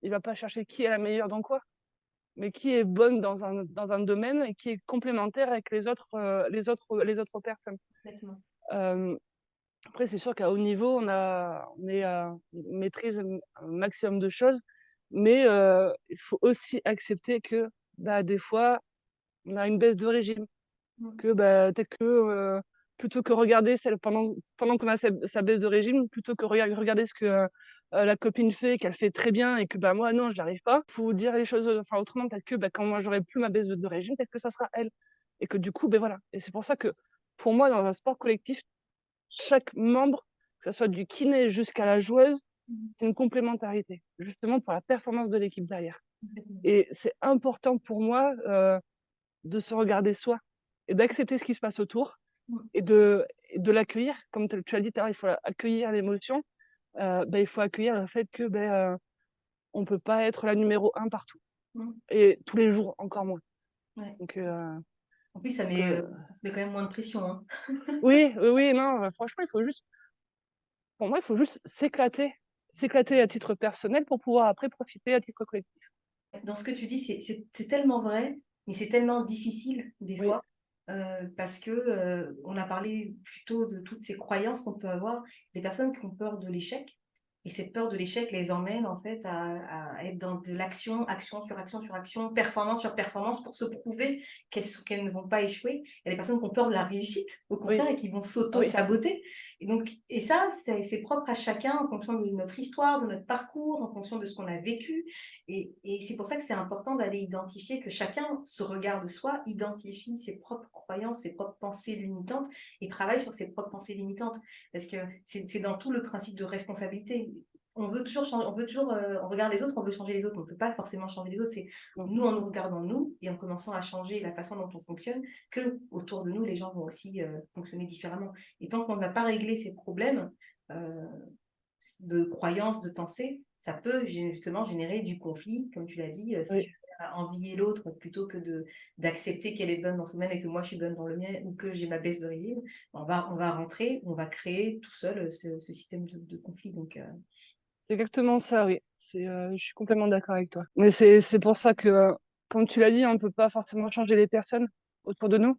il va pas chercher qui est la meilleure dans quoi, mais qui est bonne dans un domaine et qui est complémentaire avec les autres personnes. Complètement. Euh, Après, c'est sûr qu'à haut niveau, on maîtrise un maximum de choses, mais il faut aussi accepter que bah, des fois, on a une baisse de régime. Mm. que bah, peut-être que plutôt que regarder celle pendant qu'on a sa baisse de régime, plutôt que regarder ce que la copine fait, qu'elle fait très bien et que bah, moi non, j'y arrive pas, faut dire les choses enfin, autrement. Peut-être que bah, quand moi j'aurai plus ma baisse de régime, peut-être que ça sera elle. Et que du coup, ben voilà. Et c'est pour ça que pour moi, dans un sport collectif, chaque membre, que ça soit du kiné jusqu'à la joueuse, Mm. c'est une complémentarité, justement pour la performance de l'équipe derrière. Complètement. Et c'est important pour moi de se regarder soi et d'accepter ce qui se passe autour Mm. et de l'accueillir. Comme tu as dit tout à l'heure, il faut accueillir l'émotion. Ben, il faut accueillir le fait que on peut pas être la numéro un partout. Mm. Et tous les jours, encore moins. Ouais. Donc, En plus, ça donc, met, ça se met quand même moins de pression, hein. oui, oui, oui, non, franchement, il faut juste, pour moi, il faut juste s'éclater à titre personnel pour pouvoir après profiter à titre collectif. Dans ce que tu dis, c'est tellement vrai, mais c'est tellement difficile des Oui, fois, parce que, on a parlé plutôt de toutes ces croyances qu'on peut avoir, des personnes qui ont peur de l'échec et cette peur de l'échec les emmène en fait à être dans de l'action, action sur action sur action, performance sur performance pour se prouver qu'elles ne vont pas échouer. Il y a des personnes qui ont peur de la réussite, au contraire, oui, et qui vont oui, s'auto-saboter et donc et ça, c'est propre à chacun en fonction de notre histoire, de notre parcours, en fonction de ce qu'on a vécu et c'est pour ça que c'est important d'aller identifier, que chacun se regarde soi, identifie ses propres croyances, ses propres pensées limitantes et travaille sur ses propres pensées limitantes. Parce que c'est dans tout le principe de responsabilité. On veut toujours changer, on veut toujours, on regarde les autres, on veut changer les autres. On ne peut pas forcément changer les autres. C'est mmh, nous en nous regardant nous et en commençant à changer la façon dont on fonctionne, que autour de nous, les gens vont aussi fonctionner différemment. Et tant qu'on n'a pas réglé ces problèmes, euh, de croyances, de pensées, ça peut justement générer du conflit, comme tu l'as dit. Si je oui. vais envier l'autre plutôt que d'accepter qu'elle est bonne dans ce domaine et que moi je suis bonne dans le mien ou que j'ai ma baisse de régime, on va rentrer, on va créer tout seul ce système de conflit. Donc, C'est exactement ça, oui. Je suis complètement d'accord avec toi. Mais c'est pour ça que, comme tu l'as dit, on ne peut pas forcément changer les personnes autour de nous.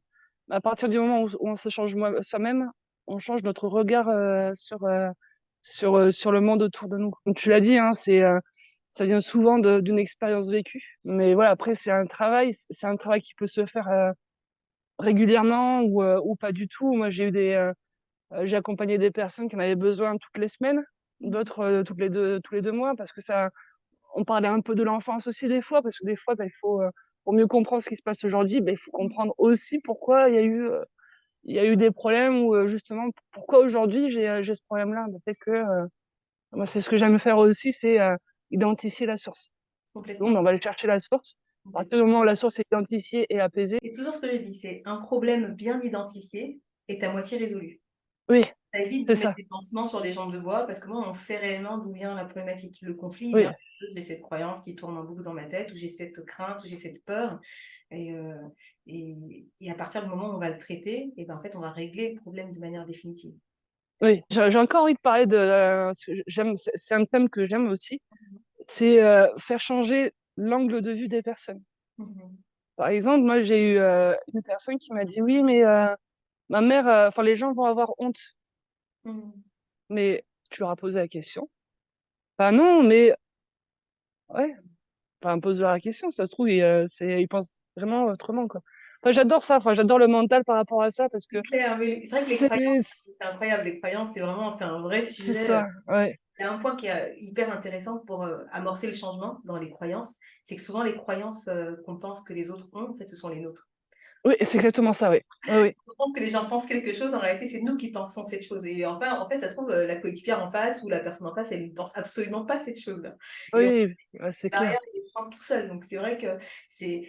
À partir du moment où on se change soi-même, on change notre regard sur le monde autour de nous. Comme tu l'as dit, hein, ça vient souvent d'une expérience vécue. Mais voilà, après, c'est un travail qui peut se faire régulièrement ou pas du tout. Moi, j'ai accompagné des personnes qui en avaient besoin toutes les semaines, d'autres tous les 2 mois, parce que ça, on parlait un peu de l'enfance aussi des fois, parce que des fois, pour mieux comprendre ce qui se passe aujourd'hui, il faut comprendre aussi pourquoi il y a eu des problèmes ou justement pourquoi aujourd'hui j'ai ce problème-là. Peut-être que moi, c'est ce que j'aime faire aussi, c'est identifier la source. Donc, complètement. on va aller chercher la source. À partir du Complètement. moment où la source est identifiée et apaisée, Et toujours ce que je dis, c'est un problème bien identifié est à moitié résolu. oui, Ça évite de c'est mettre ça. des pansements sur des jambes de bois parce que moi, on sait réellement d'où vient la problématique. Le conflit, il vient Oui, parce que j'ai cette croyance qui tourne en boucle dans ma tête, ou j'ai cette crainte, ou j'ai cette peur. Et, euh, et à partir du moment où on va le traiter, et ben, en fait, on va régler le problème de manière définitive. oui. J'ai encore envie de parler parce que c'est un thème que j'aime aussi. C'est faire changer l'angle de vue des personnes. Mhm. Par exemple, moi, j'ai eu une personne qui m'a dit, oui, mais ma mère, enfin, les gens vont avoir honte. Mhm. Mais tu leur as posé la question. Bah non, mais ouais, enfin, pose-leur la question. Ça se trouve, ils pensent vraiment autrement, quoi. Enfin, j'adore ça. Enfin, j'adore le mental par rapport à ça parce que C'est clair, mais c'est vrai que les c'est croyances, c'est incroyable. Les croyances, c'est vraiment, c'est un vrai c'est sujet. ça. Ouais. Il y a un point qui est hyper intéressant pour amorcer le changement dans les croyances, c'est que souvent les croyances qu'on pense que les autres ont, en fait, ce sont les nôtres. Oui, c'est exactement ça. Oui. Oui, oui. On pense que les gens pensent quelque chose, en réalité, c'est nous qui pensons cette chose. Et enfin, en fait, ça se trouve, la coéquipière en face ou la personne en face, elle ne pense absolument pas cette chose-là. Et Oui, ouais, c'est clair. barrière, il les prend tout seul. Donc, c'est vrai que c'est.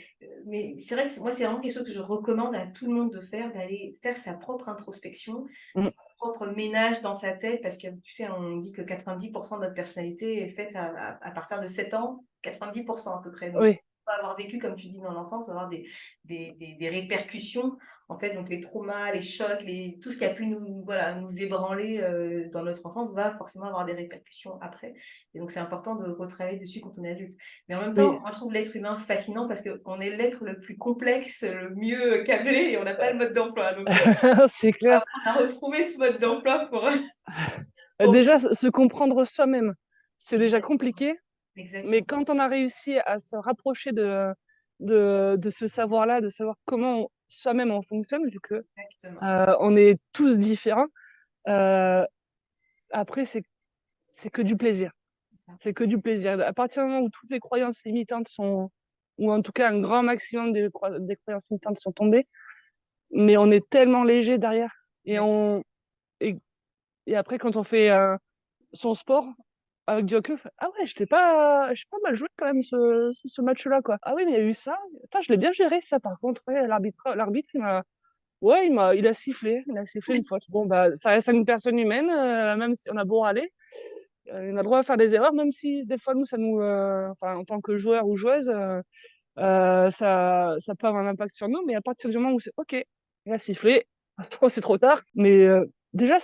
Mais c'est vrai que moi, c'est vraiment quelque chose que je recommande à tout le monde de faire, d'aller faire sa propre introspection, Mm. son propre ménage dans sa tête, parce que tu sais, on dit que 90% de notre personnalité est faite à partir de 7 ans, 90% à peu près. Donc, Oui, on va avoir vécu, comme tu dis, dans l'enfance, on va avoir des répercussions, en fait, donc les traumas, les chocs, tout ce qui a pu nous, voilà, nous ébranler dans notre enfance va forcément avoir des répercussions après. Et donc, c'est important de retravailler dessus quand on est adulte. Mais en même oui. temps, moi, je trouve l'être humain fascinant parce qu'on est l'être le plus complexe, le mieux câblé et on n'a pas le mode d'emploi. Donc, C'est on clair. va apprendre à retrouver ce mode d'emploi pour... Déjà, se comprendre soi-même, c'est déjà Exactement. compliqué. Mais Exactement. quand on a réussi à se rapprocher de ce savoir-là, de savoir comment soi-même on fonctionne, vu que Exactement. on est tous différents. Euh, Après, c'est que du plaisir. C'est ça. C'est que du plaisir. À partir du moment où toutes les croyances limitantes sont, ou en tout cas un grand maximum des croyances limitantes sont tombées, mais on est tellement léger derrière. Et, Ouais. et, et après, quand on fait son sport, avec du recul, on fait, ah ouais, j'ai pas mal joué quand même ce match-là, quoi. Ah oui, mais il y a eu ça. Attends, je l'ai bien géré, ça, par contre. Ouais, l'arbitre, il a sifflé une faute. Bon, bah, ça reste une personne humaine, même si on a beau râler. On a le droit de faire des erreurs, même si des fois, nous, enfin, en tant que joueur ou joueuse, ça peut avoir un impact sur nous, mais à partir du moment où c'est OK, il a sifflé, bon, c'est trop tard, mais déjà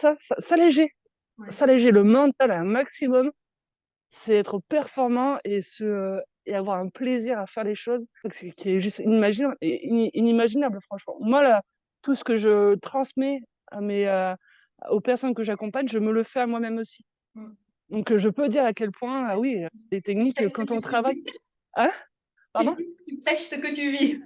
Ouais. s'alléger le mental à un maximum, c'est être performant et avoir un plaisir à faire les choses qui est juste inimaginable, franchement. Moi, là, tout ce que je transmets aux personnes que j'accompagne, je me le fais à moi-même aussi. Mm. Donc, je peux dire à quel point, ah Ouais. oui, les Tu techniques, prêches ce quand que on tu travaille. vis. Hein? Tu Pardon? dis, tu prêches ce que tu vis.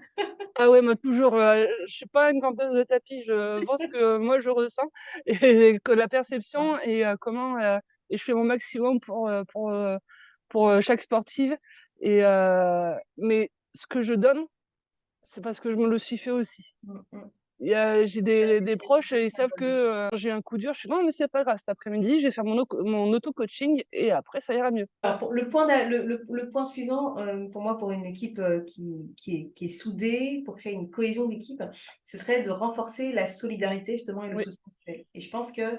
Ah ouais, moi toujours, je suis pas une vendeuse de tapis, je vends ce que moi je ressens et que la perception et comment et je fais mon maximum pour chaque sportive mais ce que je donne, c'est parce que je me le suis fait aussi. Mm, mm. J'ai des proches et ils savent que j'ai un coup dur, je suis non mais c'est pas grave, cet après-midi, je vais faire mon auto-coaching et après ça ira mieux. Alors pour le point suivant, pour moi, pour une équipe qui est soudée, pour créer une cohésion d'équipe, ce serait de renforcer la solidarité justement et le Oui, soutien mutuel. Et je pense que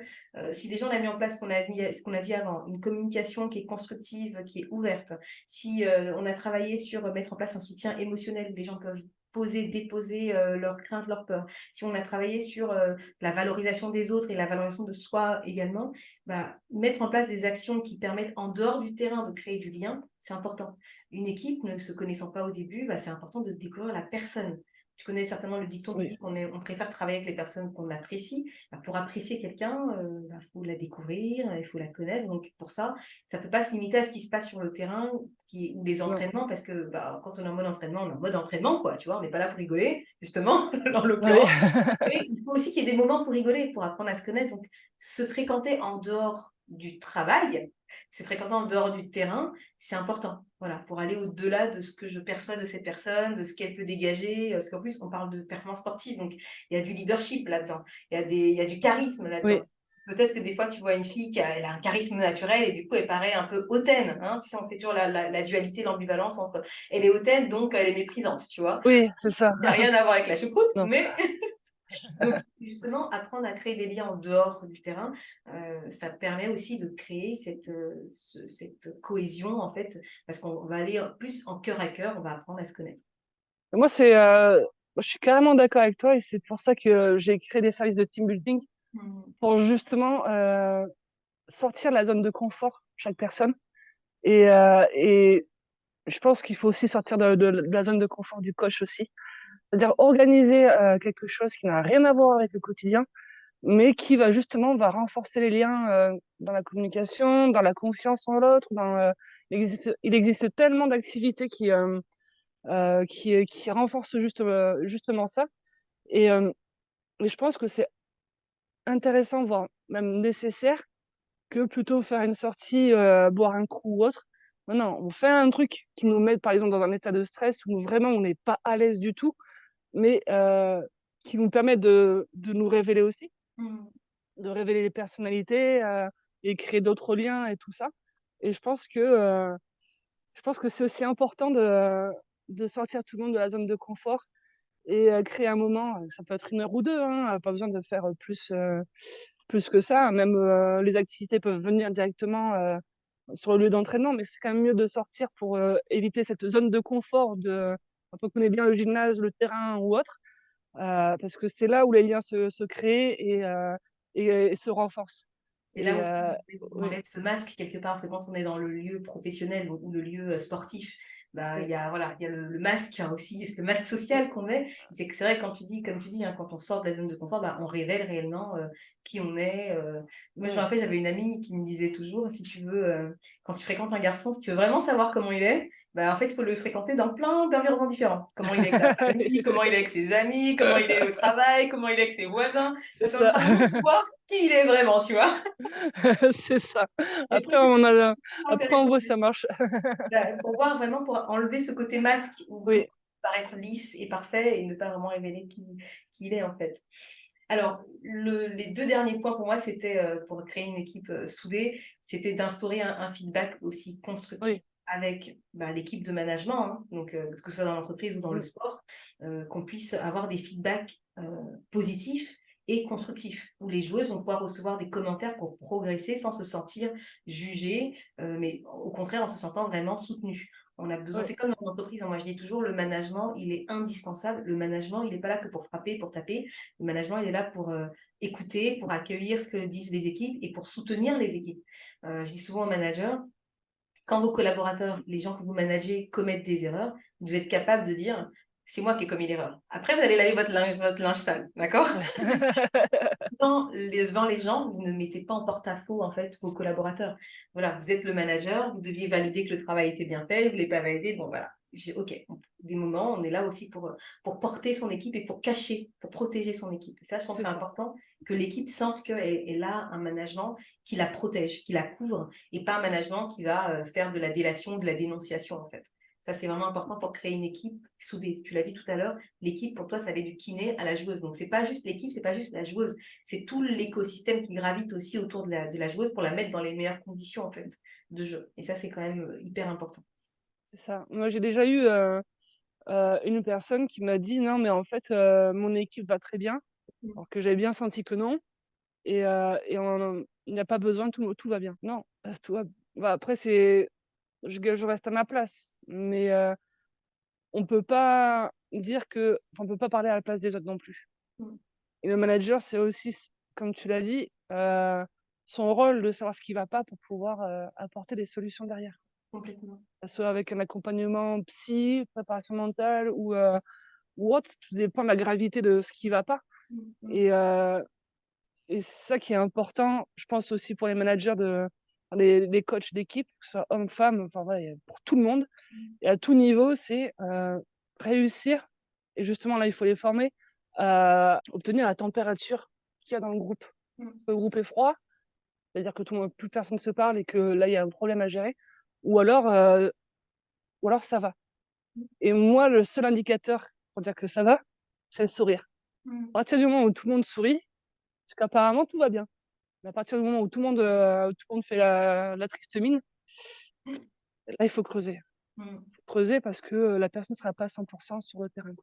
si déjà on a mis en place ce qu'on a dit avant, une communication qui est constructive, qui est ouverte, si on a travaillé sur mettre en place un soutien émotionnel où les gens peuvent poser, déposer leurs craintes, leurs peurs, si on a travaillé sur la valorisation des autres et la valorisation de soi également, bah, mettre en place des actions qui permettent en dehors du terrain de créer du lien, c'est important. Une équipe ne se connaissant pas au début, bah, c'est important de découvrir la personne. Tu connais certainement le dicton qui oui, dit on préfère travailler avec les personnes qu'on apprécie. Bah, pour apprécier quelqu'un, bah, faut la découvrir, il faut la connaître. Donc pour ça, ça peut pas se limiter à ce qui se passe sur le terrain ou les non, entraînements, parce que bah, quand on est en mode entraînement, on est en mode entraînement, quoi. Tu vois, on n'est pas là pour rigoler, justement, en oui, l'occurrence. Et il faut aussi qu'il y ait des moments pour rigoler, pour apprendre à se connaître. Donc, se fréquenter en dehors du travail, se fréquenter en dehors du terrain, c'est important. Voilà, pour aller au-delà de ce que je perçois de cette personne, de ce qu'elle peut dégager. Parce qu'en plus, on parle de performance sportive, donc il y a du leadership là-dedans, il y a du charisme là-dedans. oui, Peut-être que des fois, tu vois une fille elle a un charisme naturel et du coup, elle paraît un peu hautaine. Hein. Tu sais, on fait toujours la dualité, l'ambivalence entre elle est hautaine, donc elle est méprisante, tu vois. oui, c'est ça. Il n'y a rien à voir avec la choucroute, Non. mais donc, justement, apprendre à créer des liens en dehors du terrain, ça permet aussi de créer cette cohésion, en fait, parce qu'on va aller plus en cœur à cœur, on va apprendre à se connaître. Moi, je suis carrément d'accord avec toi et c'est pour ça que j'ai créé des services de team building Mmh. pour justement sortir de la zone de confort chaque personne. Et je pense qu'il faut aussi sortir de la zone de confort du coach aussi. C'est-à-dire organiser quelque chose qui n'a rien à voir avec le quotidien, mais qui va renforcer les liens dans la communication, dans la confiance en l'autre. Il existe tellement d'activités qui renforcent justement ça. Et, euh, et je pense que c'est intéressant, voire même nécessaire, que plutôt faire une sortie, boire un coup ou autre. Non, non, on fait un truc qui nous met, par exemple, dans un état de stress où vraiment on n'est pas à l'aise du tout, mais qui nous permet de nous révéler aussi, Mmh. de révéler les personnalités et créer d'autres liens et tout ça. Et je pense que c'est aussi important de sortir tout le monde de la zone de confort et créer un moment, ça peut être 1 heure ou 2, hein, pas besoin de faire plus que ça. Même les activités peuvent venir directement sur le lieu d'entraînement, mais c'est quand même mieux de sortir pour éviter cette zone de confort quand on connaît bien le gymnase, le terrain ou autre, parce que c'est là où les liens se créent et se renforcent. Et là Et aussi, on oui, enlève ce masque quelque part, c'est quand on est dans le lieu professionnel ou le lieu sportif, bah, oui, il y a le masque hein, aussi, c'est le masque social qu'on met. C'est que c'est vrai, quand tu dis, comme tu dis, hein, quand on sort de la zone de confort, bah, on révèle réellement qui on est. Moi, je me Oui, rappelle, j'avais une amie qui me disait toujours, si tu veux, quand tu fréquentes un garçon, si tu veux vraiment savoir comment il est, bah, en fait, il faut le fréquenter dans plein d'environnements différents. Comment il est avec sa famille, comment il est avec ses amis, comment il est au travail, comment il est avec ses voisins. c'est Ça ça. permettra vraiment de voir qui il est vraiment, tu vois. C'est ça. Et je trouve Après, que c'est après, on intéressant voit ça marche. pour voir vraiment, pour enlever ce côté masque où tout Oui, paraître lisse et parfait et ne pas vraiment révéler qui il est en fait. Alors, les deux derniers points pour moi, c'était pour créer une équipe soudée, c'était d'instaurer un feedback aussi constructif oui. avec bah, l'équipe de management, hein, donc que ce soit dans l'entreprise ou dans le Mm. sport, qu'on puisse avoir des feedbacks positifs et constructifs, où les joueuses vont pouvoir recevoir des commentaires pour progresser sans se sentir jugées, mais au contraire en se sentant vraiment soutenues. On a besoin, Oui, c'est comme dans l'entreprise, hein, moi je dis toujours, le management, il est indispensable. Le management, il n'est pas là que pour frapper, pour taper. Le management, il est là pour écouter, pour accueillir ce que disent les équipes et pour soutenir les équipes. Je dis souvent aux managers, quand vos collaborateurs, les gens que vous managez, commettent des erreurs, vous devez être capable de dire, c'est moi qui ai commis l'erreur. Après, vous allez laver votre linge sale, d'accord? ouais. Devant les gens, vous ne mettez pas en porte-à-faux en fait vos collaborateurs. Voilà, vous êtes le manager, vous deviez valider que le travail était bien fait, vous ne l'avez pas validé, bon voilà. Ok, des moments, on est là aussi pour porter son équipe et pour cacher, pour protéger son équipe. Et ça, je pense que C'est c'est ça. important que l'équipe sente qu'elle a un management qui la protège, qui la couvre, et pas un management qui va faire de la délation, de la dénonciation en fait. Ça, c'est vraiment important pour créer une équipe soudée. Tu l'as dit tout à l'heure, l'équipe, pour toi, ça allait du kiné à la joueuse. Donc, c'est pas juste l'équipe, c'est pas juste la joueuse, c'est tout l'écosystème qui gravite aussi autour de la joueuse pour la mettre dans les meilleures conditions en fait de jeu. Et ça, c'est quand même hyper important. C'est ça. Moi, j'ai déjà eu une personne qui m'a dit non, mais en fait, mon équipe va très bien, Mm. alors que j'avais bien senti que non. Il n'y a pas besoin, tout va bien. Non, bah, après, je reste à ma place. Mais on peut pas on peut pas parler à la place des autres non plus. Mm. Et le manager, c'est aussi, comme tu l'as dit, son rôle de savoir ce qui va pas pour pouvoir apporter des solutions derrière. Complètement. Que ce soit avec un accompagnement psy, préparation mentale ou autre, tout dépend de la gravité de ce qui va pas. Mm. Mm. Et, et c'est ça qui est important, je pense aussi pour les managers, les coachs d'équipe, que ce soit hommes, femmes, enfin voilà, pour tout le monde. Et à tout niveau, c'est réussir, et justement là, il faut les former, à obtenir la température qu'il y a dans le groupe. Mm. Le groupe est froid, c'est-à-dire que plus personne ne se parle et que là, il y a un problème à gérer, ou alors ça va. Et moi, le seul indicateur pour dire que ça va, c'est le sourire. Mm. À partir du moment où tout le monde sourit, parce qu'apparemment tout va bien. Mais à partir du moment où tout le monde fait la triste mine, là, il faut creuser. Mm. Il faut creuser parce que la personne ne sera pas à 100% sur le terrain.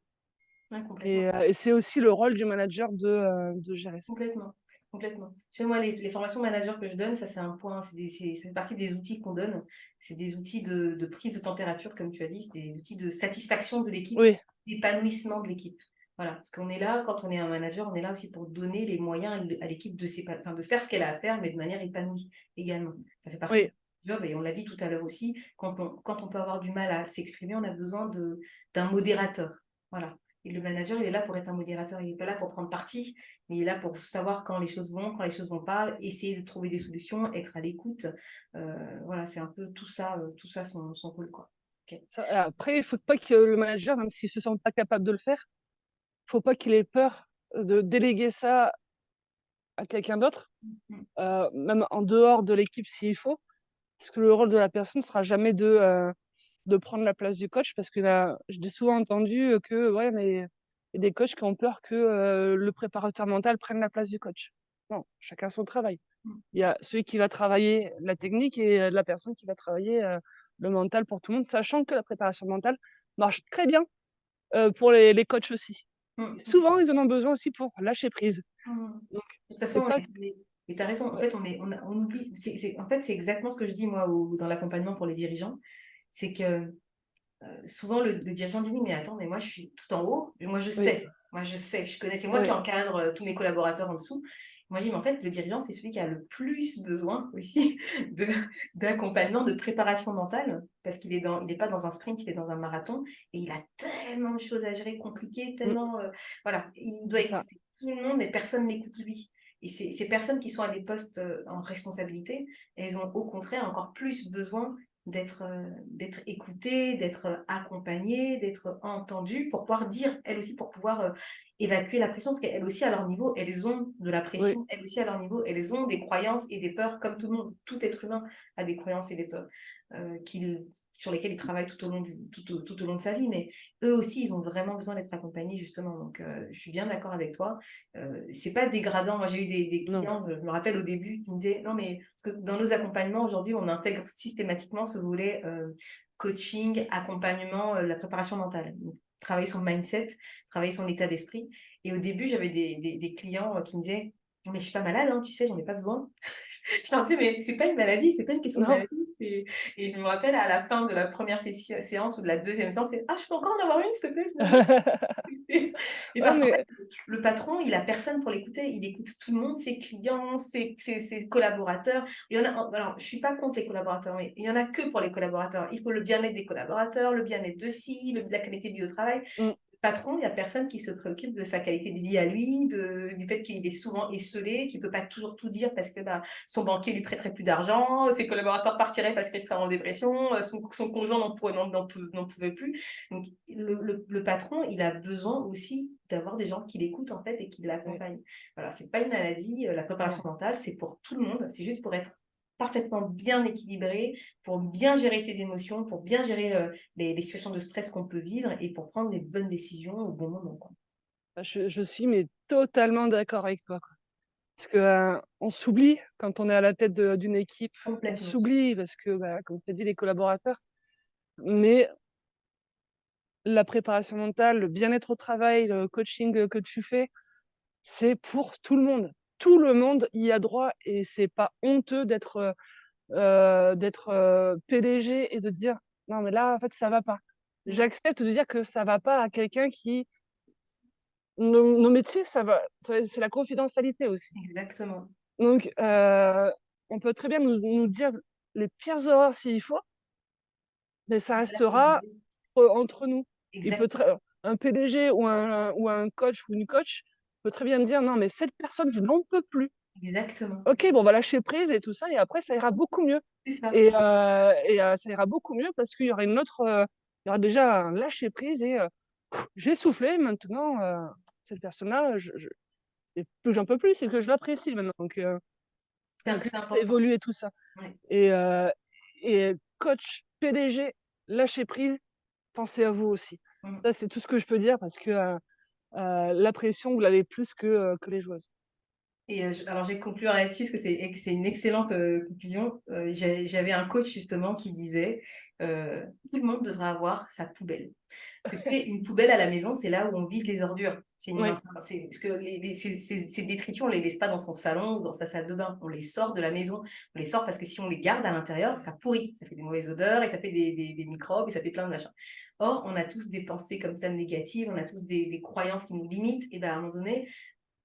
Ouais, complètement. Et c'est aussi le rôle du manager de gérer ça. Complètement. Complètement. Chez moi, les formations manager que je donne, ça c'est un point, ça fait partie des outils qu'on donne. C'est des outils de prise de température, comme tu as dit, c'est des outils de satisfaction de l'équipe, Oui, d'épanouissement de l'équipe. Voilà, parce qu'on est là, quand on est un manager, on est là aussi pour donner les moyens à l'équipe de faire ce qu'elle a à faire, mais de manière épanouie également. Ça fait partie oui, du job, et on l'a dit tout à l'heure aussi, quand on peut avoir du mal à s'exprimer, on a besoin d'un modérateur. Voilà. Et le manager, il est là pour être un modérateur, il n'est pas là pour prendre parti, mais il est là pour savoir quand les choses vont, quand les choses vont pas, essayer de trouver des solutions, être à l'écoute. Voilà, c'est un peu tout ça son rôle, quoi. Ok. Après, il faut pas que le manager, même s'il se sent pas capable de le faire, faut pas qu'il ait peur de déléguer ça à quelqu'un d'autre, Mm. même en dehors de l'équipe s'il faut, parce que le rôle de la personne sera jamais de prendre la place du coach, parce que là, j'ai souvent entendu que ouais, mais il y a des coachs qui ont peur que le préparateur mental prenne la place du coach. Non, chacun son travail. Mm. Il y a celui qui va travailler la technique et la personne qui va travailler le mental pour tout le monde, sachant que la préparation mentale marche très bien pour les coachs aussi. Et Mm. souvent, ils en ont besoin aussi pour lâcher prise. Mm. Donc, De toute c'est façon, pas. mais tu as raison, en Ouais, fait, on oublie, en fait, c'est exactement ce que je dis, moi, dans l'accompagnement pour les dirigeants, c'est que souvent le dirigeant dit oui, mais attends, mais moi je suis tout en haut, et oui, moi je sais, je connais, c'est moi qui oui, encadre tous mes collaborateurs en dessous. Moi je dis, mais en fait, le dirigeant, c'est celui qui a le plus besoin aussi de, d'accompagnement, de préparation mentale, parce il n'est pas dans un sprint, il est dans un marathon, et il a tellement de choses à gérer compliquées, mm, tellement, voilà, il doit c'est ça. écouter tout le monde, mais personne n'écoute lui. Et ces personnes qui sont à des postes en responsabilité, elles ont au contraire encore plus besoin d'être écoutées, d'être accompagnées, d'être entendues pour pouvoir dire, elles aussi, pour pouvoir évacuer la pression, parce qu'elles aussi, à leur niveau, elles ont de la Oui, pression, elles aussi, à leur niveau, elles ont des croyances et des peurs, comme tout le monde. Tout être humain a des croyances et des peurs sur lesquelles il travaille tout au long de sa vie, mais eux aussi, ils ont vraiment besoin d'être accompagnés, justement. Donc, je suis bien d'accord avec toi. C'est pas dégradant. Moi, j'ai eu des non. clients, je me rappelle au début, qui me disaient, non, mais parce que dans nos accompagnements, aujourd'hui, on intègre systématiquement ce volet coaching, accompagnement, la préparation mentale. Donc, travailler son mindset, travailler son état d'esprit. Et au début, j'avais des clients qui me disaient, non, mais je suis pas malade, hein, tu sais, j'en ai pas besoin. Je leur disais, mais c'est pas une maladie, c'est pas une question de Non. maladie. Et je me rappelle à la fin de la première séance ou de la deuxième séance, c'est, ah, je peux encore en avoir une, s'il te plaît, finalement. Et Ouais, parce qu'en fait, mais le patron, il a personne pour l'écouter. Il écoute tout le monde, ses clients, ses collaborateurs. Il y en a, alors, je suis pas contre les collaborateurs, mais il y en a que pour les collaborateurs. Il faut le bien-être des collaborateurs, le bien-être de si, la qualité de vie au travail. mmh, Patron, il n'y a personne qui se préoccupe de sa qualité de vie à lui, du fait qu'il est souvent esseulé, qu'il ne peut pas toujours tout dire parce que bah, son banquier lui prêterait plus d'argent, ses collaborateurs partiraient parce qu'il serait en dépression, son conjoint n'en pouvait plus. Donc, le patron, il a besoin aussi d'avoir des gens qui l'écoutent en fait et qui oui, l'accompagnent. Voilà, c'est pas une maladie, la non. préparation mentale, c'est pour tout le monde, c'est juste pour être parfaitement bien équilibré, pour bien gérer ses émotions, pour bien gérer les situations de stress qu'on peut vivre et pour prendre les bonnes décisions au bon moment, quoi. Bah, je suis mais totalement d'accord avec toi, quoi. Parce que, on s'oublie quand on est à la tête d'une équipe. On Complètement. s'oublie parce que, bah, comme tu as dit, les collaborateurs, mais la préparation mentale, le bien-être au travail, le coaching, que tu fais, c'est pour tout le monde. Tout le monde y a droit et c'est pas honteux d'être, PDG et de te dire: «Non mais là, en fait, ça va pas». Mm. J'accepte de dire que ça va pas à quelqu'un qui nos métiers, c'est la confidentialité aussi. Exactement. Donc on peut très bien nous dire les pires horreurs s'il faut, mais ça Voilà, faut se restera dire. entre nous. Il peut Exactement. très Un PDG ou un coach ou une coach peut très bien me dire: «Non mais cette personne, je n'en peux plus». Exactement. OK, bon, on va lâcher prise et tout ça et après ça ira beaucoup mieux C'est ça. et ça ira beaucoup mieux parce qu'il y aura il y aura déjà un lâcher prise et j'ai soufflé maintenant, cette personne-là, je c'est plus que j'en peux plus, c'est que je l'apprécie maintenant donc C'est laisser important. évoluer tout ça Ouais. et heu et coach, PDG, lâcher prise, pensez à vous aussi. Mm. Ça, c'est tout ce que je peux dire parce que, la pression, vous l'avez plus que les joueuses. Et alors, je vais conclure là-dessus parce que c'est une excellente conclusion. J'avais un coach justement qui disait tout le monde devrait avoir sa poubelle. Parce que tu sais, une poubelle à la maison, c'est là où on vide les ordures. C'est une Oui, mince, parce que ces détritus, on les laisse pas dans son salon ou dans sa salle de bain. On les sort de la maison. On les sort parce que si on les garde à l'intérieur, ça pourrit. Ça fait des mauvaises odeurs et ça fait des microbes et ça fait plein de machins. Or, on a tous des pensées comme ça négatives, on a tous des croyances qui nous limitent. Et ben à un moment donné,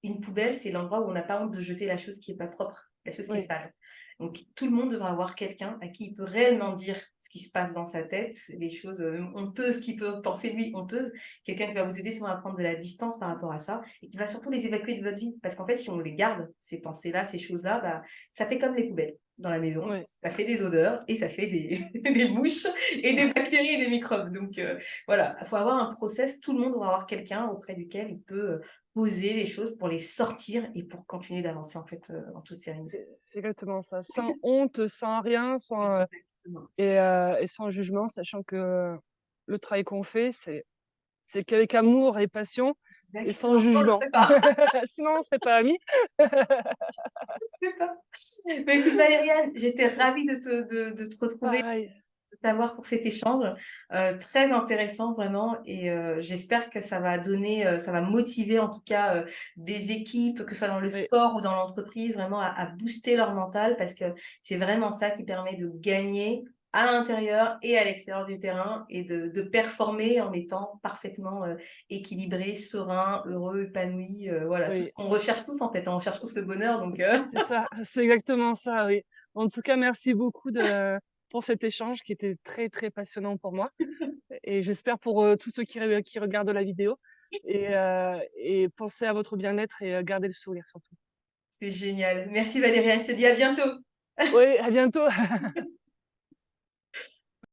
une poubelle, c'est l'endroit où on n'a pas honte de jeter la chose qui est pas propre, la chose qui est oui, sale. Donc tout le monde devrait avoir quelqu'un à qui il peut réellement dire ce qui se passe dans sa tête, des choses honteuses qu'il peut penser lui honteuses, quelqu'un qui va vous aider souvent à prendre de la distance par rapport à ça et qui va surtout les évacuer de votre vie. Parce qu'en fait, si on les garde, ces pensées-là, ces choses-là, bah, ça fait comme les poubelles dans la maison. oui. Ça fait des odeurs et ça fait des mouches et des bactéries et des microbes. Donc voilà, il faut avoir un process. Tout le monde doit avoir quelqu'un auprès duquel il peut poser les choses pour les sortir et pour continuer d'avancer en fait en toute sérénité. C'est exactement ça. Sans honte, sans rien, Exactement. et sans jugement, sachant que le travail qu'on fait, c'est qu'avec amour et passion et sans Exactement, sinon on le jugement. ferait pas. Sinon, on serait pas amis. On le ferait pas. Mais écoute Valériane, j'étais ravie de te retrouver, Pareil. de t'avoir pour cet échange, très intéressant vraiment et j'espère que ça va donner, ça va motiver en tout cas, des équipes, que ce soit dans le Oui, sport ou dans l'entreprise, vraiment à booster leur mental parce que c'est vraiment ça qui permet de gagner à l'intérieur et à l'extérieur du terrain et de performer en étant parfaitement, équilibré, serein, heureux, épanoui, voilà, tout ce oui, qu'on recherche tous en fait, hein, on cherche tous le bonheur donc c'est ça, c'est exactement ça, oui. En tout cas, merci beaucoup pour cet échange qui était très, très passionnant pour moi et j'espère pour, tous ceux qui regardent la vidéo et pensez à votre bien-être et gardez le sourire surtout. C'est génial. Merci Valériane, je te dis à bientôt. Oui, à bientôt.